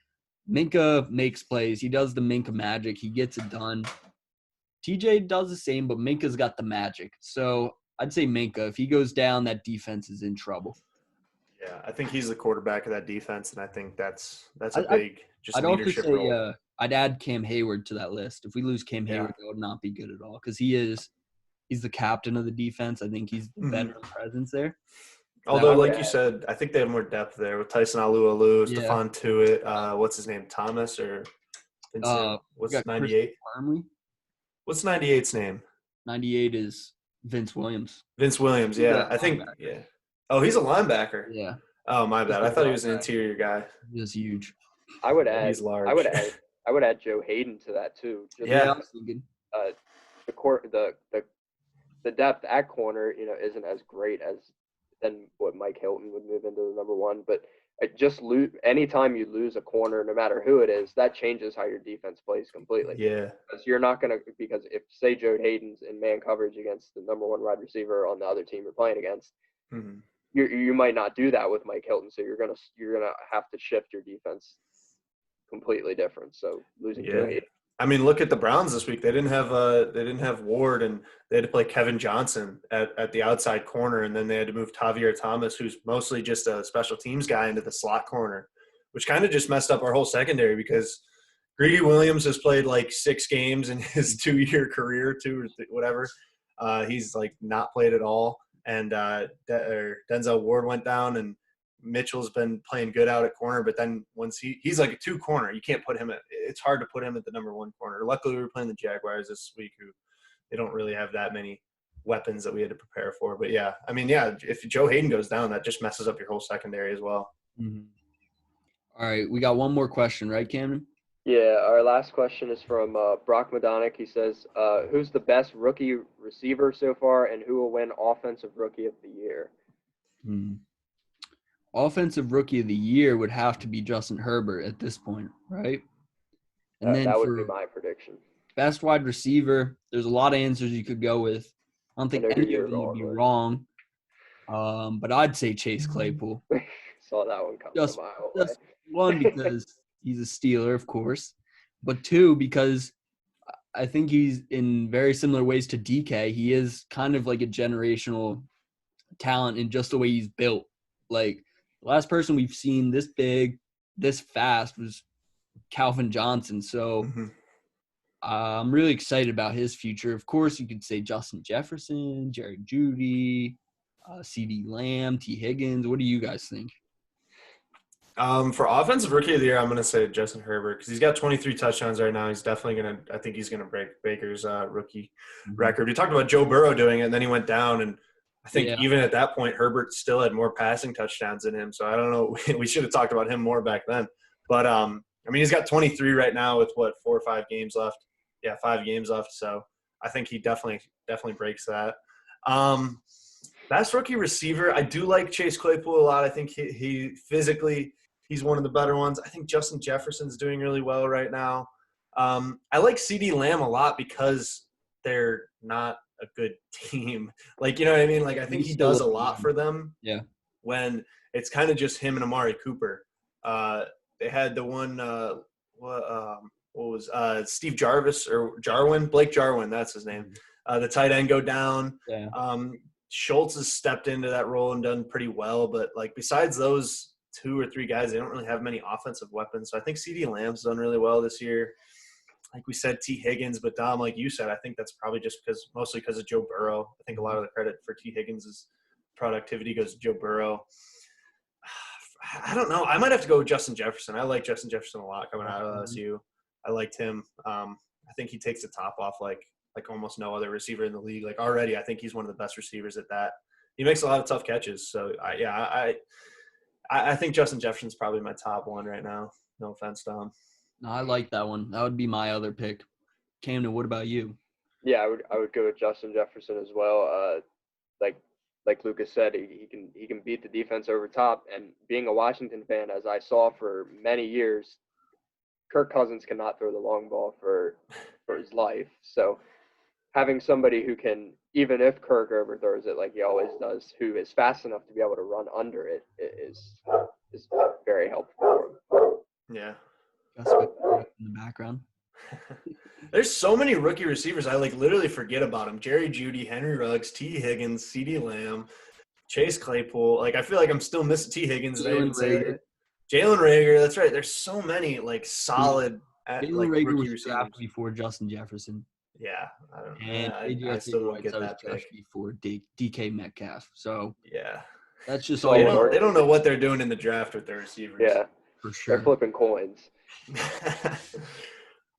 Minkah makes plays. He does the Minkah magic. He gets it done. TJ does the same, but Minkah's got the magic. So I'd say Minkah. If he goes down, that defense is in trouble. Yeah, I think he's the quarterback of that defense, and I think that's a big I'd leadership also say, role. I'd add Cam Hayward to that list. If we lose Cam Hayward, that would not be good at all because he is He's the captain of the defense. I think he's the veteran presence there. Although, would like you add- said, I think they have more depth there with Tyson Alualu, Yeah. Stephon Tuitt, what's his name, Thomas or Vincent? We What's got 98? Wormley. What's 98's name? 98 is Vince Williams. Vince Williams, He's yeah. a I think, linebacker. yeah. Oh, he's a linebacker. Yeah, Oh, my bad. I thought he was an interior guy. he was huge. I would Yeah, add. he's large. I would add Joe Hayden to that too. Just Yeah. I was thinking. The depth at corner, isn't as great as than what Mike Hilton would move into the number one. But anytime you lose a corner, no matter who it is, that changes how your defense plays completely. Yeah. Because if say Joe Hayden's in man coverage against the number one wide receiver on the other team you're playing against, Mhm. you might not do that with Mike Hilton. So you're gonna have to shift your defense completely different. So losing Joe Yeah. Hayden. I mean, look at the Browns this week. They didn't have Ward, and they had to play Kevin Johnson at the outside corner, and then they had to move Tavier Thomas, who's mostly just a special teams guy, into the slot corner, which kind of just messed up our whole secondary because Greedy Williams has played like 6 games in his 2-year career, whatever. He's like not played at all, and Denzel Ward went down, and Mitchell's been playing good out at corner, but then once he's like a 2 corner, you can't put him it's hard to put him at the number 1 corner. Luckily, we were playing the Jaguars this week, who they don't really have that many weapons that we had to prepare for. But yeah, I mean, yeah, if Joe Hayden goes down, that just messes up your whole secondary as well. Mm-hmm. All right, we got one more question, right, Camden? Yeah, our last question is from Brock Madonic. He says, who's the best rookie receiver so far, and who will win Offensive Rookie of the Year? Offensive Rookie of the Year would have to be Justin Herbert at this point, right? And then that would for be my prediction. best wide receiver, there's a lot of answers you could go with. I don't think I know who any you're of them would be going with. wrong. But I'd say Chase Claypool. Saw that one coming Just- a mile away. Just one, because he's a Steeler, of course. But 2, because I think he's in very similar ways to DK. He is kind of like a generational talent in just the way he's built. Like, the last person we've seen this big, this fast was Calvin Johnson. So Mhm. I'm really excited about his future. Of course, you could say Justin Jefferson, Jerry Jeudy, CeeDee Lamb, T. Higgins. What do you guys think? For Offensive Rookie of the Year, I'm going to say Justin Herbert because he's got 23 touchdowns right now. He's definitely going to – I think he's going to break Baker's rookie record. We talked about Joe Burrow doing it, and then he went down, and I think even at that point, Herbert still had more passing touchdowns than him. So I don't know. We should have talked about him more back then. But, I mean, he's got 23 right now with, 4 or 5 games left. Yeah, 5 games left. So I think he definitely breaks that. Best rookie receiver, I do like Chase Claypool a lot. I think he physically – he's one of the better ones. I think Justin Jefferson's doing really well right now. I like CeeDee Lamb a lot because they're not a good team. Like, you know what I mean? Like, I think he does a lot for them. Yeah. When it's kind of just him and Amari Cooper. They had the one what was Steve Jarvis or Jarwin? Blake Jarwin, that's his name. The tight end go down. Yeah. Schultz has stepped into that role and done pretty well. But, like, besides those 2 or 3 guys, they don't really have many offensive weapons. So I think CeeDee Lamb's done really well this year. Like we said, T. Higgins, but Dom, like you said, I think that's probably just mostly because of Joe Burrow. I think a lot of the credit for T. Higgins' productivity goes to Joe Burrow. I don't know. I might have to go with Justin Jefferson. I like Justin Jefferson a lot coming out of LSU. I liked him. I think he takes the top off like almost no other receiver in the league. Like already, I think he's one of the best receivers at that. He makes a lot of tough catches. So I think Justin Jefferson's probably my top one right now. No offense, Dom. No, I like that one. That would be my other pick. Camden, what about you? Yeah, I would go with Justin Jefferson as well. Like Lucas said, he can beat the defense over top. And being a Washington fan, as I saw for many years, Kirk Cousins cannot throw the long ball for his life. So having somebody who can, even if Kirk overthrows it like he always does, who is fast enough to be able to run under it is very helpful for him. Yeah. In the background. There's so many rookie receivers. I literally forget about them. Jerry Jeudy, Henry Ruggs, T. Higgins, CeeDee Lamb, Chase Claypool. I feel like I'm still missing T. Higgins. Jalen Reagor. Jalen Reagor. That's right. There's so many solid Jalen rookie Reagor was receivers. drafted before Justin Jefferson. Yeah, I don't. And AJ I still don't get Arcega-Whiteside was that drafted pick. before DK Metcalf. So Yeah, that's just So they all don't. or- They don't know what they're doing in the draft with their receivers. Yeah, for they're sure. flipping coins.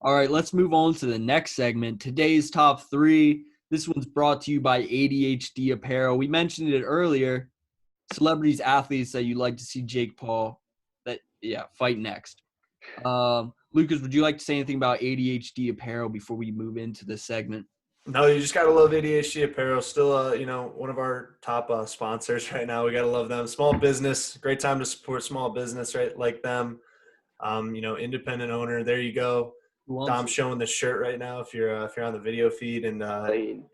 All right, let's move on to the next segment. Today's top 3. This one's brought to you by ADHD Apparel. We mentioned it earlier. Celebrities, athletes that you'd like to see Jake Paul fight next. Lucas, would you like to say anything about ADHD Apparel before we move into this segment? No, you just gotta love ADHD Apparel. Still, one of our top sponsors right now. We gotta love them. Small business, great time to support small business, right? Like them. Independent owner. There you go. Who wants Dom's it? showing the shirt right now. If you're on the video feed, and Clean.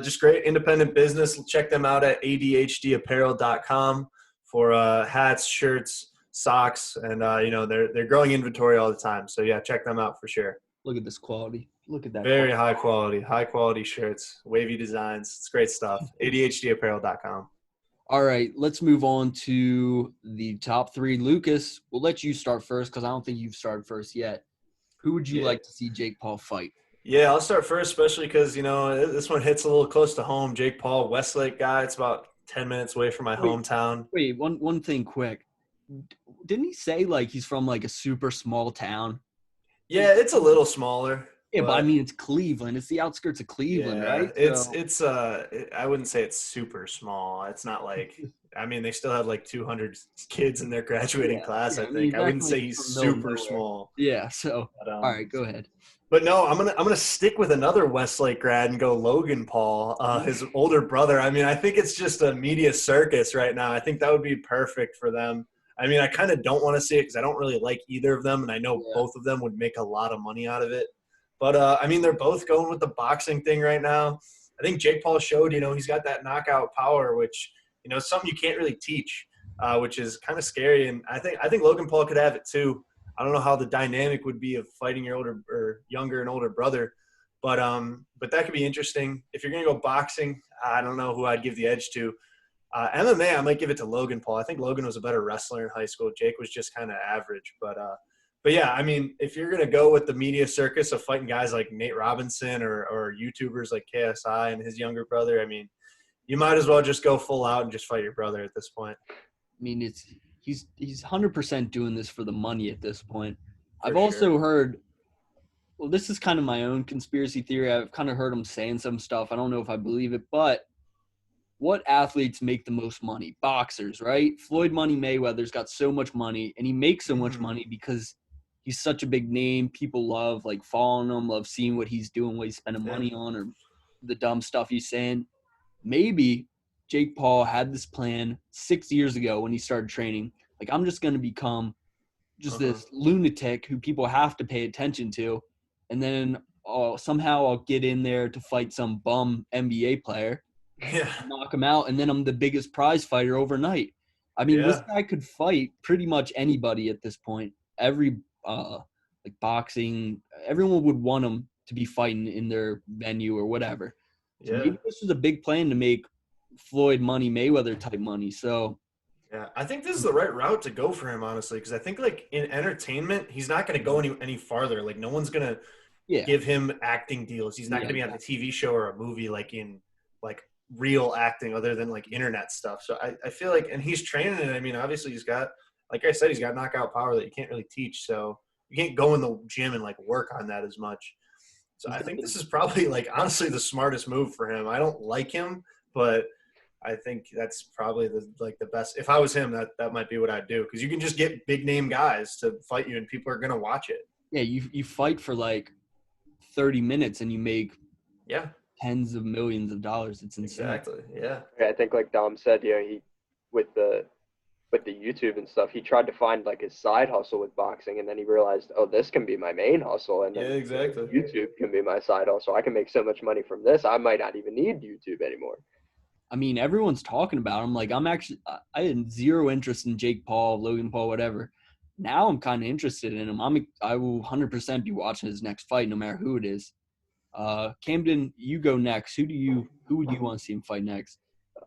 just great independent business. Check them out at adhdapparel.com for hats, shirts, socks, and they're growing inventory all the time. So yeah, check them out for sure. Look at this quality. Look at that. Very quality. high quality shirts, wavy designs. It's great stuff. adhdapparel.com. All right, let's move on to the top 3. Lucas, we'll let you start first because I don't think you've started first yet. Who would you Yeah. like to see Jake Paul fight? Yeah, I'll start first, especially because, this one hits a little close to home. Jake Paul, Westlake guy. It's about 10 minutes away from my Wait. hometown. Wait, one thing quick. Didn't he say like he's from like a super small town? Yeah, it's a little smaller. Yeah, but I mean it's Cleveland. It's the outskirts of Cleveland, right? It's I wouldn't say it's super small. It's not like they still have like 200 kids in their graduating class. yeah, I think I wouldn't say definitely he's from middle of super nowhere. small. Yeah, so But, all right, go ahead. But no, I'm gonna stick with another Westlake grad and go Logan Paul, his older brother. I think it's just a media circus right now. I think that would be perfect for them. I kind of don't want to see it because I don't really like either of them, and I know both of them would make a lot of money out of it. But they're both going with the boxing thing right now. I think Jake Paul showed, he's got that knockout power, which is something you can't really teach, which is kind of scary. And I think Logan Paul could have it too. I don't know how the dynamic would be of fighting your older or younger and older brother, but that could be interesting. If you're gonna go boxing, I don't know who I'd give the edge to. MMA, I might give it to Logan Paul. I think Logan was a better wrestler in high school. Jake was just kind of average, but yeah, if you're gonna go with the media circus of fighting guys like Nate Robinson or YouTubers like KSI and his younger brother, you might as well just go full out and just fight your brother at this point. He's 100% doing this for the money at this point. I've sure. also heard, well, this is kind of my own conspiracy theory. I've kind of heard him saying some stuff. I don't know if I believe it, but what athletes make the most money? Boxers, right? Floyd Money Mayweather's got so much money, and he makes so much money because he's such a big name. People love following him, love seeing what he's doing, what he's spending money on, or the dumb stuff he's saying. Maybe Jake Paul had this plan 6 years ago when he started training. Like, I'm just going to become just this lunatic who people have to pay attention to. And then somehow I'll get in there to fight some bum NBA player, knock him out, and then I'm the biggest prize fighter overnight. This guy could fight pretty much anybody at this point. Every boxing, everyone would want him to be fighting in their venue or whatever. So maybe this was a big plan to make Floyd Money Mayweather type money. So yeah, I think this is the right route to go for him, honestly, because I think in entertainment, he's not going to go any farther. Like, no one's going to give him acting deals. He's not going to be on a TV show or a movie in real acting other than internet stuff. So I feel and he's training it. Obviously he's got, like I said, he's got knockout power that you can't really teach. So you can't go in the gym and work on that as much. So I think this is probably honestly the smartest move for him. I don't like him, but I think that's probably the best. If I was him, that might be what I'd do, because you can just get big name guys to fight you and people are going to watch it. Yeah, you fight for 30 minutes and you make tens of millions of dollars. It's insane. Exactly. Yeah. I think like Dom said, he with the YouTube and stuff, he tried to find his side hustle with boxing, and then he realized, oh, this can be my main hustle, and then exactly. YouTube can be my side hustle. I can make so much money from this. I might not even need YouTube anymore. Everyone's talking about him. I had zero interest in Jake Paul, Logan Paul, whatever. Now I'm kind of interested in him. I will 100% be watching his next fight, no matter who it is. Camden, you go next. Who would you want to see him fight next?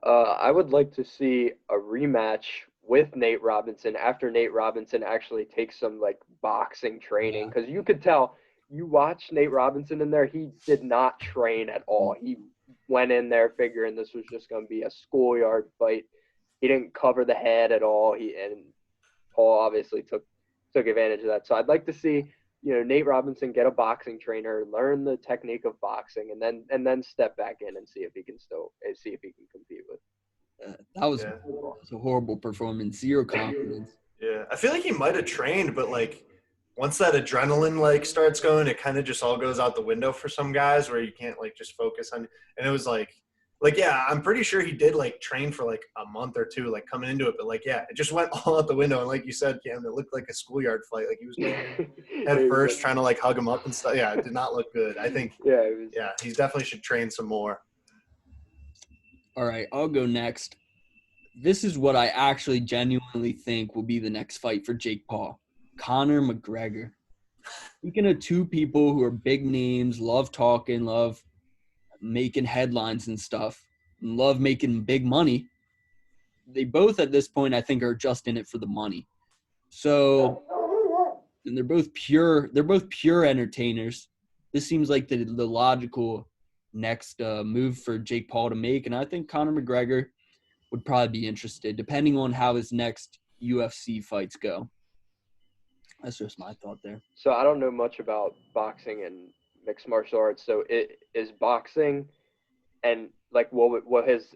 I would like to see a rematch with Nate Robinson after Nate Robinson actually takes some boxing training, because you could tell you watch Nate Robinson in there, he did not train at all. He went in there figuring this was just going to be a schoolyard fight. He didn't cover the head at all. And Paul obviously took advantage of that. So I'd like to see, Nate Robinson get a boxing trainer, learn the technique of boxing, and then step back in and see if he can compete with. That was a horrible performance. Zero confidence. Yeah, I feel like he might have trained, but like once that adrenaline like starts going, it kind of just all goes out the window for some guys where you can't like just focus on. And it was like yeah, I'm pretty sure he did like train for like a month or two, like coming into it, but like yeah, it just went all out the window. And like you said, Cam, it looked like a schoolyard fight. Like he was going head first, trying to like hug him up and stuff. Yeah, it did not look good. I think he definitely should train some more. All right, I'll go next. This is what I actually genuinely think will be the next fight for Jake Paul. Conor McGregor. Speaking of two people who are big names, love talking, love making headlines and stuff, and love making big money, they both at this point I think are just in it for the money. So, and they're both pure entertainers. This seems like the logical next move for Jake Paul to make, and I think Conor McGregor would probably be interested, depending on how his next UFC fights go. That's just my thought there. So I don't know much about boxing and mixed martial arts. So is boxing and like will his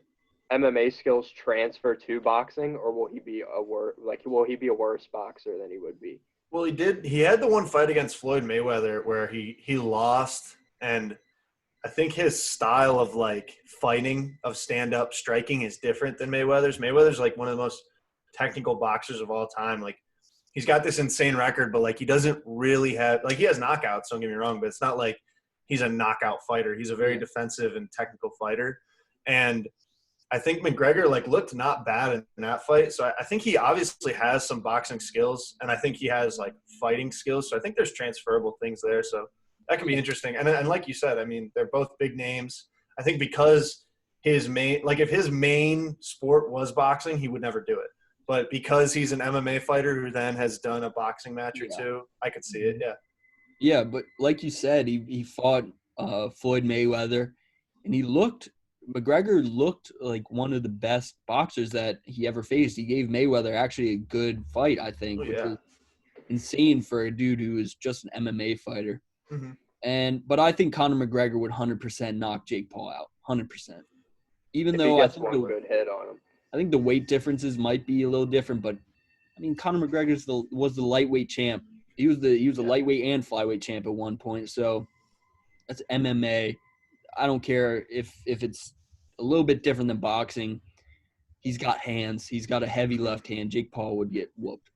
MMA skills transfer to boxing, or will he be a worse boxer than he would be? Well, he had the one fight against Floyd Mayweather where he lost, and I think his style of like fighting, of stand-up striking is different than Mayweather's. Mayweather's like one of the most technical boxers of all time. Like he's got this insane record, but like he doesn't really have – like he has knockouts, don't get me wrong, but it's not like he's a knockout fighter. He's a very defensive and technical fighter. And I think McGregor like looked not bad in that fight. So I think he obviously has some boxing skills, and I think he has like fighting skills. So I think there's transferable things there. So that can be interesting. And like you said, I mean, they're both big names. I think because his main – like if his main sport was boxing, he would never do it. But because he's an MMA fighter who then has done a boxing match or two, I could see it, yeah. Yeah, but like you said, he fought Floyd Mayweather, and McGregor looked like one of the best boxers that he ever faced. He gave Mayweather actually a good fight, I think, which is insane for a dude who is just an MMA fighter. Mm-hmm. But I think Conor McGregor would 100% knock Jake Paul out, 100%. Even if though he gets one good hit on him. I think the weight differences might be a little different, but I mean, Conor McGregor was the lightweight champ. He was the lightweight and flyweight champ at one point. So that's MMA. I don't care if it's a little bit different than boxing. He's got hands. He's got a heavy left hand. Jake Paul would get whooped.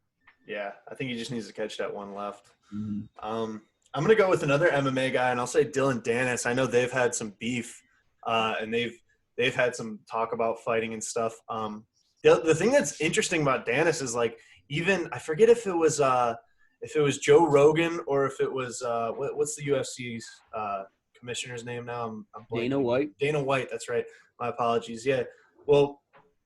Yeah, I think he just needs to catch that one left. Mm-hmm. I'm going to go with another MMA guy, and I'll say Dylan Dennis. I know they've had some beef, and they've had some talk about fighting and stuff. The thing that's interesting about Dennis is like I forget if it was Joe Rogan or if it was what's the UFC's commissioner's name now? I'm Dana White. Dana White, that's right. My apologies. Yeah. Well,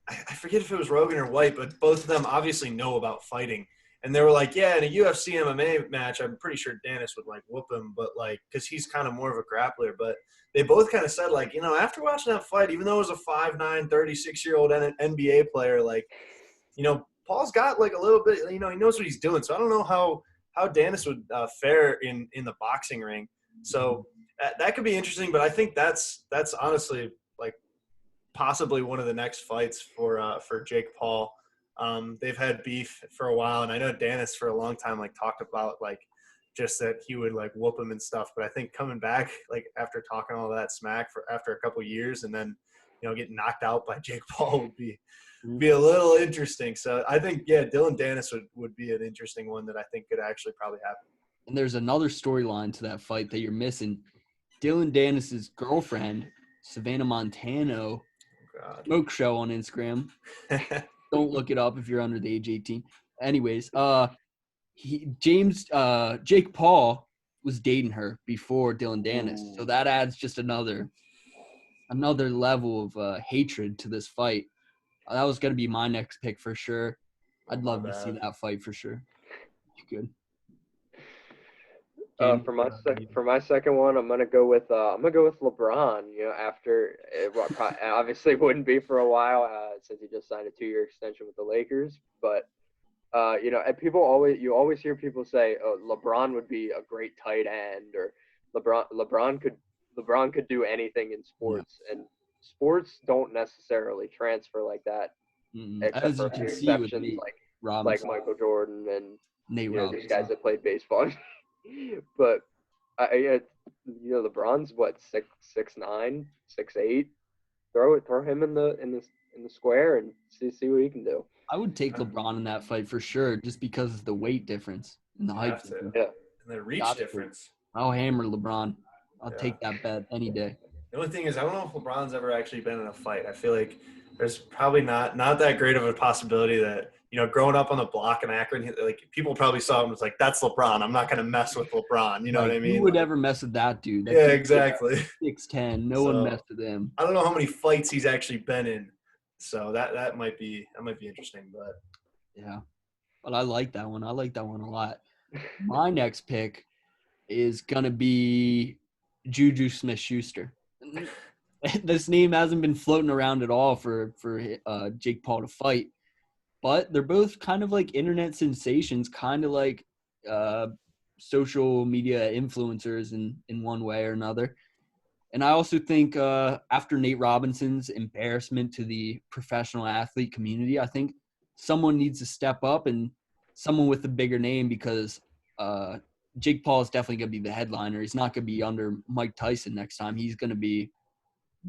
I forget if it was Rogan or White, but both of them obviously know about fighting. And they were like, yeah, in a UFC MMA match, I'm pretty sure Dennis would like whoop him, but like, because he's kind of more of a grappler. But they both kind of said like, after watching that fight, even though it was a 5'9", 36-year-old NBA player, like, Paul's got like a little bit, he knows what he's doing. So I don't know how Dennis would fare in the boxing ring. So that could be interesting, but I think that's honestly like possibly one of the next fights for Jake Paul. They've had beef for a while, and I know Dennis for a long time like talked about like just that he would like whoop him and stuff. But I think coming back like after talking all that smack after a couple of years and then getting knocked out by Jake Paul would be a little interesting. So I think Dylan Dennis would be an interesting one that I think could actually probably happen. And there's another storyline to that fight that you're missing. Dylan Dennis's girlfriend, Savannah Montano, smoke show on Instagram. Don't look it up if you're under the age 18. Anyways, Jake Paul was dating her before Dylan Dennis. Ooh. So that adds just another level of hatred to this fight. That was going to be my next pick for sure. I'd love to see that fight for sure. Good. Cam, For my second one, I'm gonna go with LeBron. You know, after obviously wouldn't be for a while since he just signed a 2-year extension with the Lakers. But you know, and you always hear people say, "Oh, LeBron would be a great tight end," or LeBron could do anything in sports, and sports don't necessarily transfer like that, except as for you a few can see with exceptions, Nate like Robinson, Michael Jordan and Nate you know these guys Robinson. that played baseball. But you know, LeBron's what 6'9", 6'8". Throw him in the square and see what he can do. I would take LeBron in that fight for sure, just because of the weight difference and the height Have to. difference. Yeah. And the reach Got to. difference. I'll hammer LeBron. I'll Yeah. take that bet any day. The only thing is, I don't know if LeBron's ever actually been in a fight. I feel like there's probably not that great of a possibility that, you know, growing up on the block in Akron, like people probably saw him as like, that's LeBron. I'm not going to mess with LeBron. You know what I mean? Who would Like, ever mess with that dude? That yeah, dude's exactly. 6'10". No one So, messed with him. I don't know how many fights he's actually been in. So that might be interesting, but Yeah. But I like that one. I like that one a lot. My next pick is going to be Juju Smith-Schuster. This name hasn't been floating around at all for Jake Paul to fight. But they're both kind of like internet sensations, kind of like social media influencers in one way or another. And I also think after Nate Robinson's embarrassment to the professional athlete community, I think someone needs to step up, and someone with a bigger name, because Jake Paul is definitely going to be the headliner. He's not going to be under Mike Tyson next time. He's going to be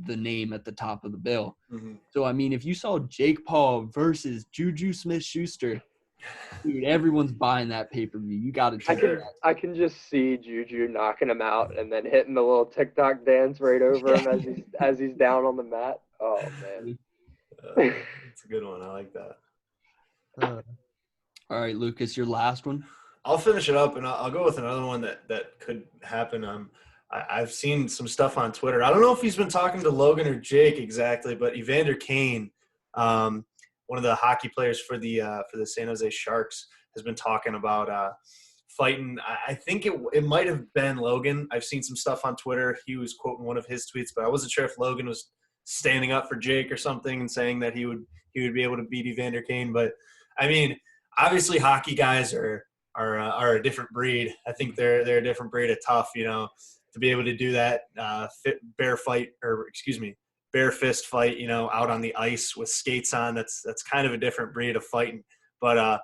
the name at the top of the bill. mm-hmm. So, I mean, if you saw Jake Paul versus Juju Smith-Schuster, dude, everyone's buying that pay-per-view. You got to take that. I can just see Juju knocking him out and then hitting the little TikTok dance right over him as he's down on the mat. Oh man, it's a good one. I like that. All right, Lucas, your last one. I'll finish it up, and I'll go with another one that could happen. I've seen some stuff on Twitter. I don't know if he's been talking to Logan or Jake exactly, but Evander Kane, one of the hockey players for the San Jose Sharks, has been talking about fighting. I think it might have been Logan. I've seen some stuff on Twitter. He was quoting one of his tweets, but I wasn't sure if Logan was standing up for Jake or something and saying that he would be able to beat Evander Kane. But I mean, obviously, hockey guys are a different breed. I think they're a different breed of tough. You know, to be able to do that bare fist fight, you know, out on the ice with skates on, that's kind of a different breed of fighting. But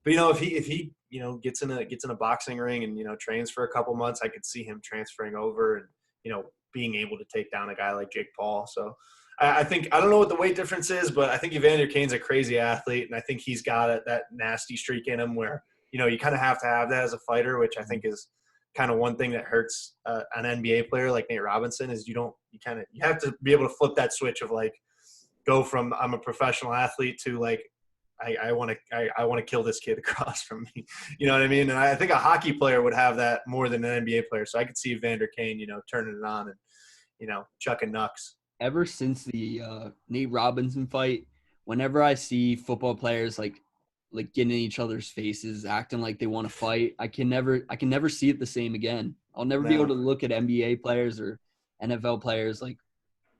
you know, if he you know gets in a boxing ring and, you know, trains for a couple months, I could see him transferring over and, you know, being able to take down a guy like Jake Paul. So I think, I don't know what the weight difference is, but I think Evander Kane's a crazy athlete, and I think he's got that nasty streak in him where, you know, you kind of have to have that as a fighter, which I think is kind of one thing that hurts an NBA player like Nate Robinson, is you have to be able to flip that switch of like, go from I'm a professional athlete to like, I want to kill this kid across from me. You know what I mean? And I think a hockey player would have that more than an NBA player. So I could see Evander Kane, you know, turning it on and, you know, chucking knucks. Ever since the Nate Robinson fight, whenever I see football players like getting in each other's faces, acting like they want to fight, I can never see it the same again. I'll never be able to look at NBA players or NFL players like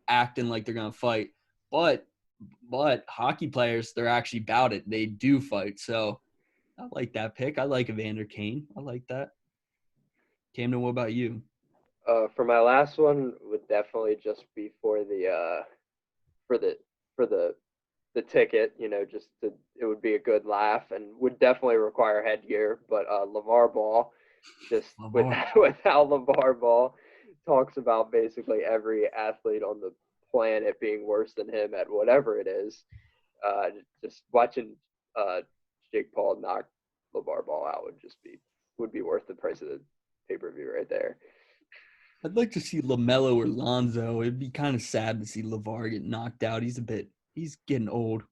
acting like they're gonna fight. But hockey players, they're actually about it. They do fight. So I like that pick. I like Evander Kane. I like that. Camden, what about you? For my last one would definitely just be for the ticket, you know, it would be a good laugh and would definitely require headgear. But LeVar Ball, with how LeVar Ball talks about basically every athlete on the planet being worse than him at whatever it is, just watching Jake Paul knock LeVar Ball out would be worth the price of the pay-per-view right there. I'd like to see LaMelo or Lonzo. It'd be kind of sad to see LeVar get knocked out. He's getting old.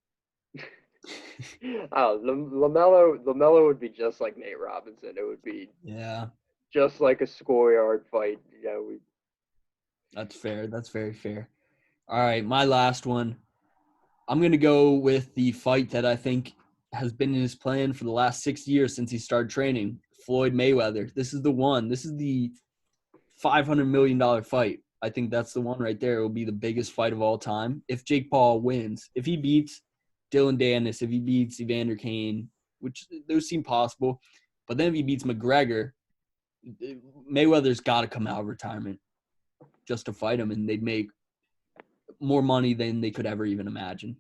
LaMelo would be just like Nate Robinson. It would be just like a schoolyard fight. You know, That's fair. That's very fair. All right, my last one. I'm going to go with the fight that I think has been in his plan for the last 6 years since he started training. Floyd Mayweather. This is the one. This is the $500 million fight. I think that's the one right there. It will be the biggest fight of all time. If Jake Paul wins, if he beats Dylan Dennis, if he beats Evander Kane, which those seem possible, but then if he beats McGregor, Mayweather's got to come out of retirement just to fight him, and they'd make more money than they could ever even imagine.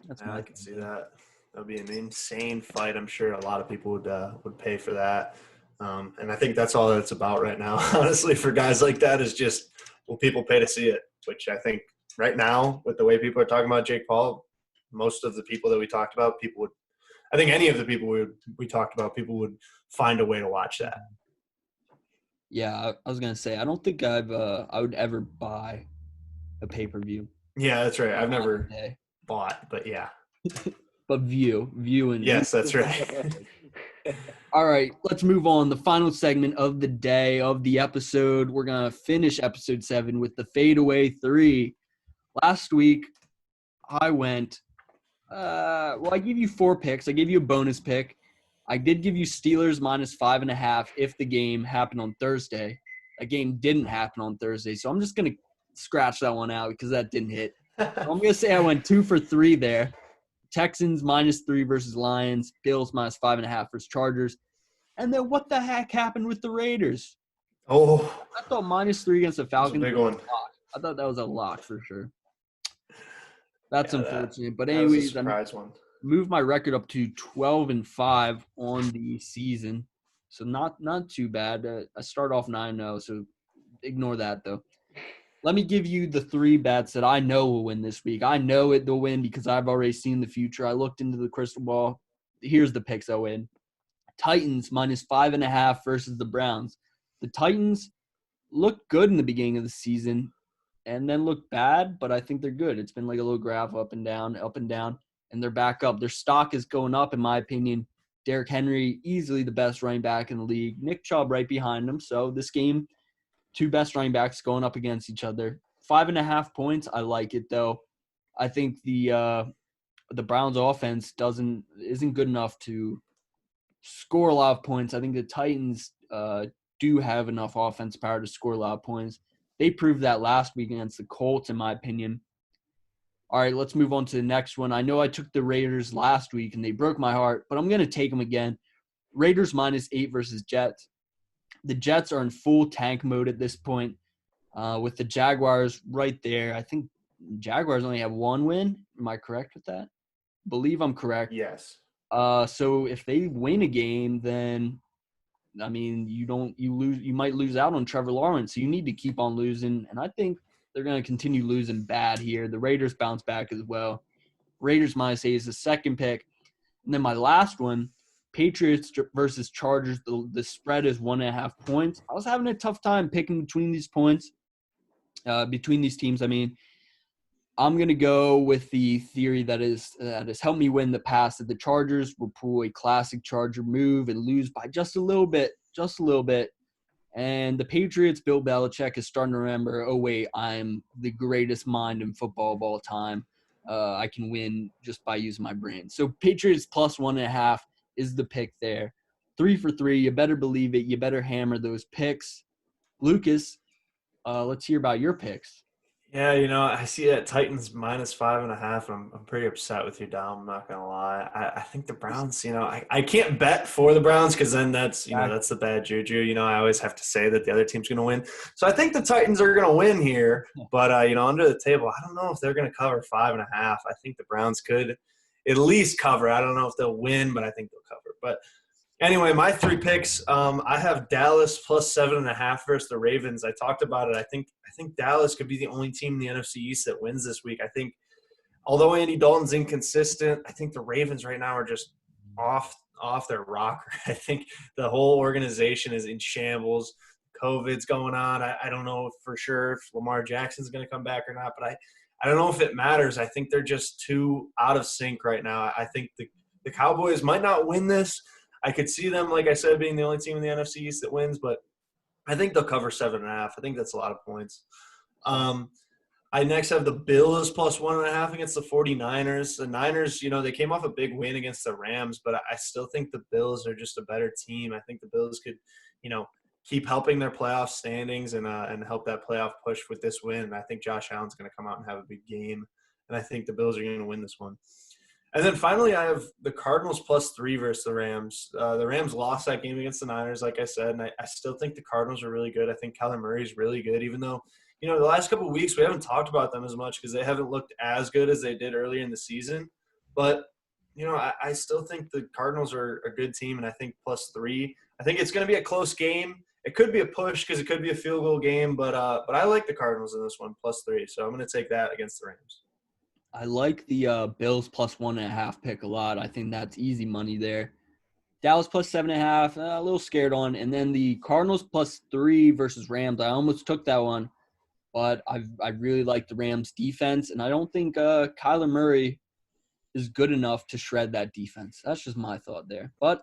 That's I can see that. That would be an insane fight. I'm sure a lot of people would pay for that. And I think that's all that it's about right now, honestly, for guys like that is just will people pay to see it, which I think right now with the way people are talking about Jake Paul, most of the people that we talked about, people would – I think any of the people we talked about, people would find a way to watch that. Yeah, I was going to say, I don't think I would ever buy a pay-per-view. Yeah, that's right. I've never bought, but yeah. But view and yes, that's right. All right, let's move on. The final segment of the day, of the episode. We're going to finish episode 7 with the fadeaway 3. Last week, I went I gave you 4 picks. I gave you a bonus pick. I did give you Steelers -5.5 if the game happened on Thursday. That game didn't happen on Thursday, so I'm just going to scratch that one out because that didn't hit. So I'm going to say I went 2 for 3 there. Texans -3 versus Lions. Bills -5.5 versus Chargers. And then what the heck happened with the Raiders? Oh. I thought -3 against the Falcons was a big was one. a lock. I thought that was a lock for sure. That's Yeah, unfortunate. But That was a anyways, I surprise one. moved my record up to 12-5 on the season. So not too bad. I start off 9-0, so ignore that though. Let me give you the 3 bets that I know will win this week. I know they'll win because I've already seen the future. I looked into the crystal ball. Here's the picks I'll win. Titans -5.5 versus the Browns. The Titans looked good in the beginning of the season and then looked bad, but I think they're good. It's been like a little graph up and down, and they're back up. Their stock is going up, in my opinion. Derrick Henry, easily the best running back in the league. Nick Chubb right behind him. So this game, 2 best running backs going up against each other. 5.5 points, I like it though. I think the Browns offense isn't good enough to score a lot of points. I think the Titans do have enough offense power to score a lot of points. They proved that last week against the Colts, in my opinion. All right, let's move on to the next one. I know I took the Raiders last week, and they broke my heart, but I'm going to take them again. Raiders -8 versus Jets. The Jets are in full tank mode at this point with the Jaguars right there. I think Jaguars only have 1 win. Am I correct with that? Believe I'm correct. Yes. So if they win a game, then I mean you might lose out on Trevor Lawrence. So you need to keep on losing, and I think they're going to continue losing bad here. The Raiders bounce back as well. Raiders -8 is the second pick, and then my last one, Patriots versus Chargers. The spread is 1.5 points. I was having a tough time picking between these points, between these teams. I mean, I'm going to go with the theory that has helped me win the past, that the Chargers will pull a classic Charger move and lose by just a little bit. And the Patriots, Bill Belichick, is starting to remember, oh, wait, I'm the greatest mind in football of all time. I can win just by using my brain. So Patriots +1.5 is the pick there. 3 for 3. You better believe it. You better hammer those picks. Lucas, let's hear about your picks. Yeah, I see that Titans -5.5. I'm pretty upset with you, Dom. I'm not gonna lie. I think the Browns. I can't bet for the Browns because then that's that's the bad juju. I always have to say that the other team's gonna win. So I think the Titans are gonna win here. But under the table, I don't know if they're gonna cover 5.5. I think the Browns could at least cover. I don't know if they'll win, but I think they'll cover. But anyway, my 3 picks. I have Dallas +7.5 versus the Ravens. I talked about it. I think Dallas could be the only team in the NFC East that wins this week. I think, although Andy Dalton's inconsistent, I think the Ravens right now are just off their rocker. I think the whole organization is in shambles. COVID's going on. I don't know for sure if Lamar Jackson's going to come back or not, but I don't know if it matters. I think they're just too out of sync right now. I think the Cowboys might not win this. I could see them, like I said, being the only team in the NFC East that wins, but I think they'll cover 7.5. I think that's a lot of points. I next have the Bills plus 1.5 against the 49ers. The Niners, they came off a big win against the Rams, but I still think the Bills are just a better team. I think the Bills could, keep helping their playoff standings and help that playoff push with this win. I think Josh Allen's going to come out and have a big game, and I think the Bills are going to win this one. And then finally, I have the Cardinals plus 3 versus the Rams. The Rams lost that game against the Niners, like I said, and I still think the Cardinals are really good. I think Kyler Murray is really good, even though, the last couple of weeks we haven't talked about them as much because they haven't looked as good as they did earlier in the season. But, I still think the Cardinals are a good team, and I think plus 3. I think it's going to be a close game. It could be a push because it could be a field goal game, but I like the Cardinals in this one, plus 3. So I'm going to take that against the Rams. I like the Bills plus 1.5 pick a lot. I think that's easy money there. Dallas plus 7.5, a little scared on. And then the Cardinals plus 3 versus Rams. I almost took that one, but I really like the Rams defense, and I don't think Kyler Murray is good enough to shred that defense. That's just my thought there. But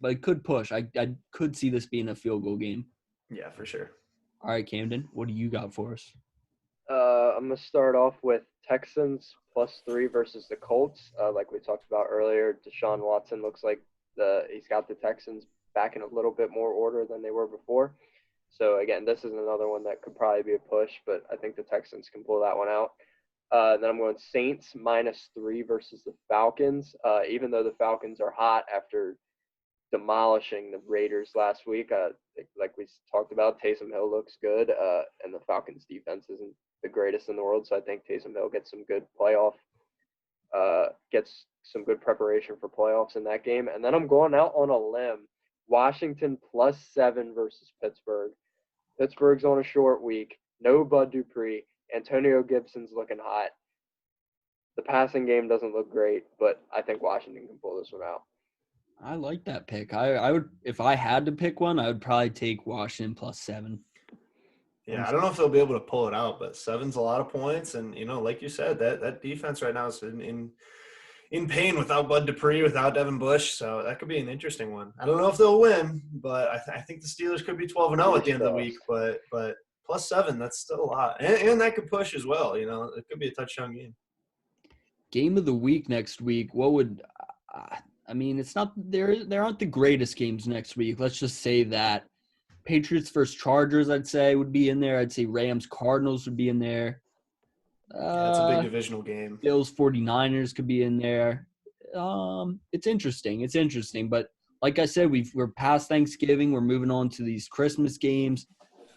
it could push. I could see this being a field goal game. Yeah, for sure. All right, Camden, what do you got for us? I'm going to start off with Texans plus 3 versus the Colts. Like we talked about earlier, Deshaun Watson looks like he's got the Texans back in a little bit more order than they were before. So, again, this is another one that could probably be a push, but I think the Texans can pull that one out. Then I'm going Saints minus 3 versus the Falcons. Even though the Falcons are hot after demolishing the Raiders last week, like we talked about, Taysom Hill looks good, and the Falcons defense isn't the greatest in the world, so I think Taysom Hill gets some good gets some good preparation for playoffs in that game. And then I'm going out on a limb, Washington plus 7 versus Pittsburgh. Pittsburgh's on a short week, no Bud Dupree, Antonio Gibson's looking hot. The passing game doesn't look great, but I think Washington can pull this one out. I like that pick. I would, if I had to pick one, I would probably take Washington plus 7. Yeah, I don't know if they'll be able to pull it out, but 7's a lot of points. And, like you said, that defense right now is in pain without Bud Dupree, without Devin Bush. So that could be an interesting one. I don't know if they'll win, but I think the Steelers could be 12-0 at the end of the week. But plus 7, that's still a lot. And that could push as well. It could be a touchdown game. Game of the week next week, what would it's not there aren't the greatest games next week. Let's just say that. Patriots versus Chargers, I'd say, would be in there. I'd say Rams Cardinals would be in there. It's a big divisional game. Bills 49ers could be in there. It's interesting. But like I said, we're past Thanksgiving. We're moving on to these Christmas games.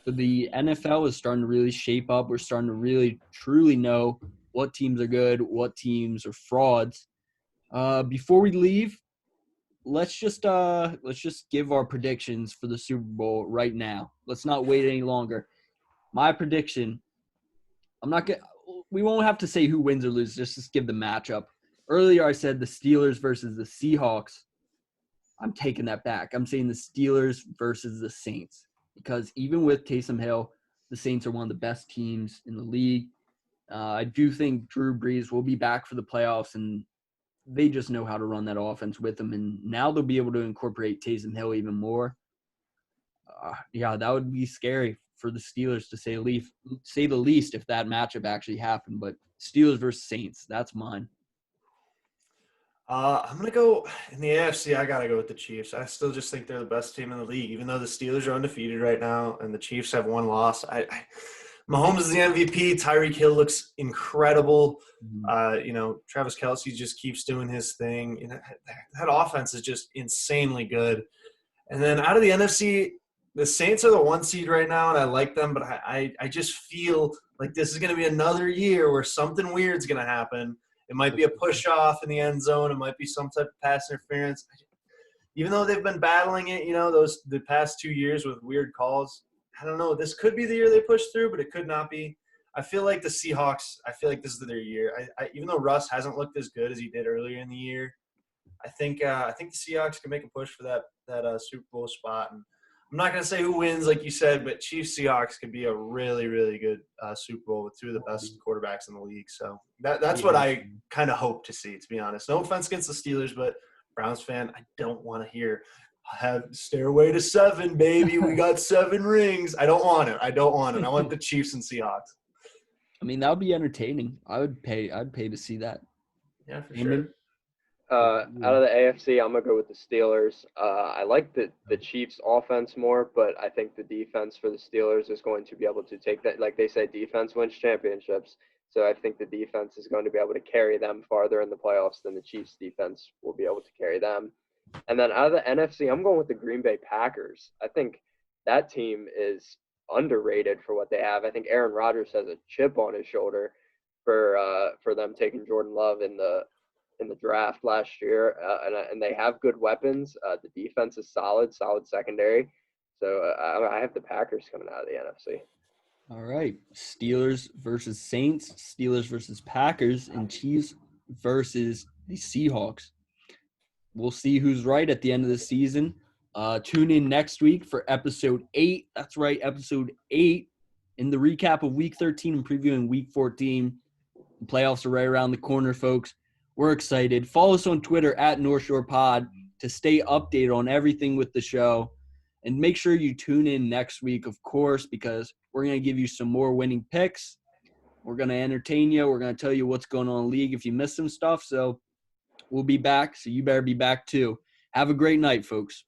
So the NFL is starting to really shape up. We're starting to really truly know what teams are good, what teams are frauds. Before we leave, let's just give our predictions for the Super Bowl right now. Let's not wait any longer. My prediction, we won't have to say who wins or loses, just give the matchup. Earlier I said the Steelers versus the Seahawks. I'm taking that back. I'm saying the Steelers versus the Saints, because even with Taysom Hill, the Saints are one of the best teams in the league. I do think Drew Brees will be back for the playoffs, and they just know how to run that offense with them. And now they'll be able to incorporate Taysom Hill even more. That would be scary for the Steelers to say the least if that matchup actually happened. But Steelers versus Saints, that's mine. I'm going to go in the AFC. I got to go with the Chiefs. I still just think they're the best team in the league, even though the Steelers are undefeated right now and the Chiefs have one loss. Mahomes is the MVP. Tyreek Hill looks incredible. Travis Kelce just keeps doing his thing. That offense is just insanely good. And then out of the NFC, the Saints are the 1 seed right now, and I like them, but I just feel like this is going to be another year where something weird's going to happen. It might be a push-off in the end zone. It might be some type of pass interference. Even though they've been battling it, the past 2 years with weird calls, I don't know. This could be the year they push through, but it could not be. I feel like the Seahawks, this is their year. Even though Russ hasn't looked as good as he did earlier in the year, I think the Seahawks can make a push for that Super Bowl spot. And I'm not going to say who wins, like you said, but Chiefs-Seahawks could be a really, really good Super Bowl with 2 of the best quarterbacks in the league. So that's what I kind of hope to see, to be honest. No offense against the Steelers, but Browns fan, I don't want to hear stairway to 7, baby. We got 7 rings. I don't want it. I want the Chiefs and Seahawks. I mean, that would be entertaining. I'd pay to see that. Yeah, for Damon? sure. Out of the AFC, I'm gonna go with the Steelers. I like the Chiefs' offense more, but I think the defense for the Steelers is going to be able to take that. Like they say, defense wins championships. So I think the defense is going to be able to carry them farther in the playoffs than the Chiefs' defense will be able to carry them. And then out of the NFC, I'm going with the Green Bay Packers. I think that team is underrated for what they have. I think Aaron Rodgers has a chip on his shoulder for them taking Jordan Love in the draft last year, and they have good weapons. The defense is solid secondary. So I have the Packers coming out of the NFC. All right. Steelers versus Saints, Steelers versus Packers, and Chiefs versus the Seahawks. We'll see who's right at the end of the season. Tune in next week for episode 8. That's right, episode 8. In the recap of week 13 and previewing week 14. The playoffs are right around the corner, folks. We're excited. Follow us on Twitter at North Shore Pod to stay updated on everything with the show. And make sure you tune in next week, of course, because we're going to give you some more winning picks. We're going to entertain you. We're going to tell you what's going on in the league if you missed some stuff. So we'll be back. So you better be back too. Have a great night, folks.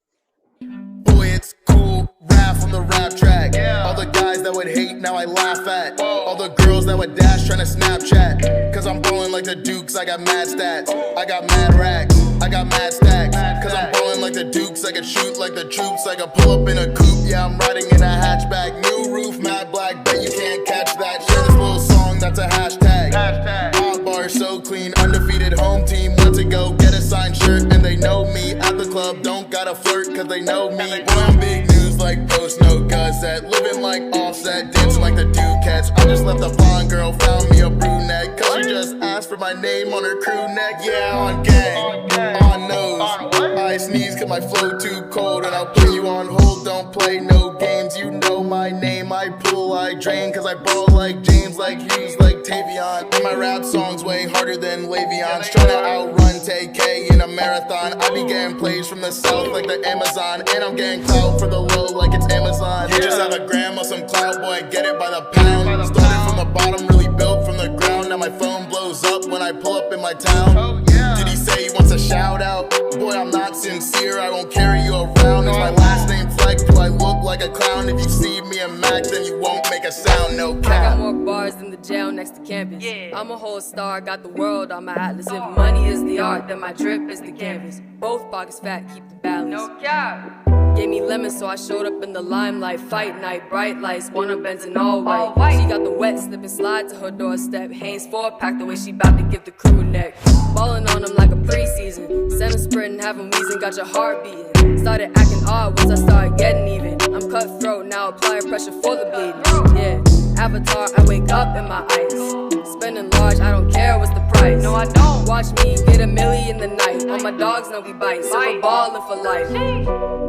Boy, it's cool, rap on the rap track. All the guys that would hate, now I laugh at. All the girls that would dash trying to Snapchat. Cause I'm ballin' like the Dukes, I got mad stats. I got mad racks, I got mad stacks. Cause I'm ballin' like the Dukes, I can shoot like the troops. I can pull up in a coupe, yeah, I'm riding in a hatchback. New roof, mad black, bet you can't catch that. Share this little song, that's a hashtag. Hot bar so clean, undefeated home team. Want to go get a signed shirt and they know me. At the club, don't gotta flirt cause they know me. Boy, I'm big news like Post No Gazette. Living like Offset, dancing like the Dukettes. I just left a blonde girl, found me a brunette. Cause she just asked for my name on her crew neck. Yeah, on gang, on nose. I sneeze cause my flow too cold. And I'll put you on hold, don't play no games. You know my name, I pull, I drain. Cause I ball like James, like Hughes, like Tavion. And my rap songs way harder than Le'Veon's. Trying to outrun TK in a marathon. I be getting plays from the south like the Amazon. And I'm getting clout for the low like it's Amazon. You just have a gram or some clout, boy, get it by the pound. Started from the bottom, really built from the ground. Now my phone blows up when I pull up in my town. Did he say he wants a shout out? Boy, I'm not sincere, I won't carry you around. Is my last name Flex? Do I look like a clown? If you see me and Max, then you won't make a sound, no I cap. got more bars than the jail next to campus. I'm a whole star, got the world on my atlas. If money is the art, then my drip is the canvas. Both pockets fat, keep the balance. No cap. Gave me lemons, so I showed up in the limelight. Fight night, bright lights, wanna Benz in all white. She got the wet, slip and slide to her doorstep. Hanes 4-pack, the way she bout to give the crew neck. Ballin' on them like a preseason. Send a sprint and have 'em wheezing, got your heart beating. Started acting odd once I started getting even. I'm cutthroat, now applying pressure for the bleeding. Yeah, Avatar, I wake up in my ice. Spending large, I don't care what's the price. No, I don't. Watch me get a milli in the night. All my dogs know we bite, so we're ballin' for life.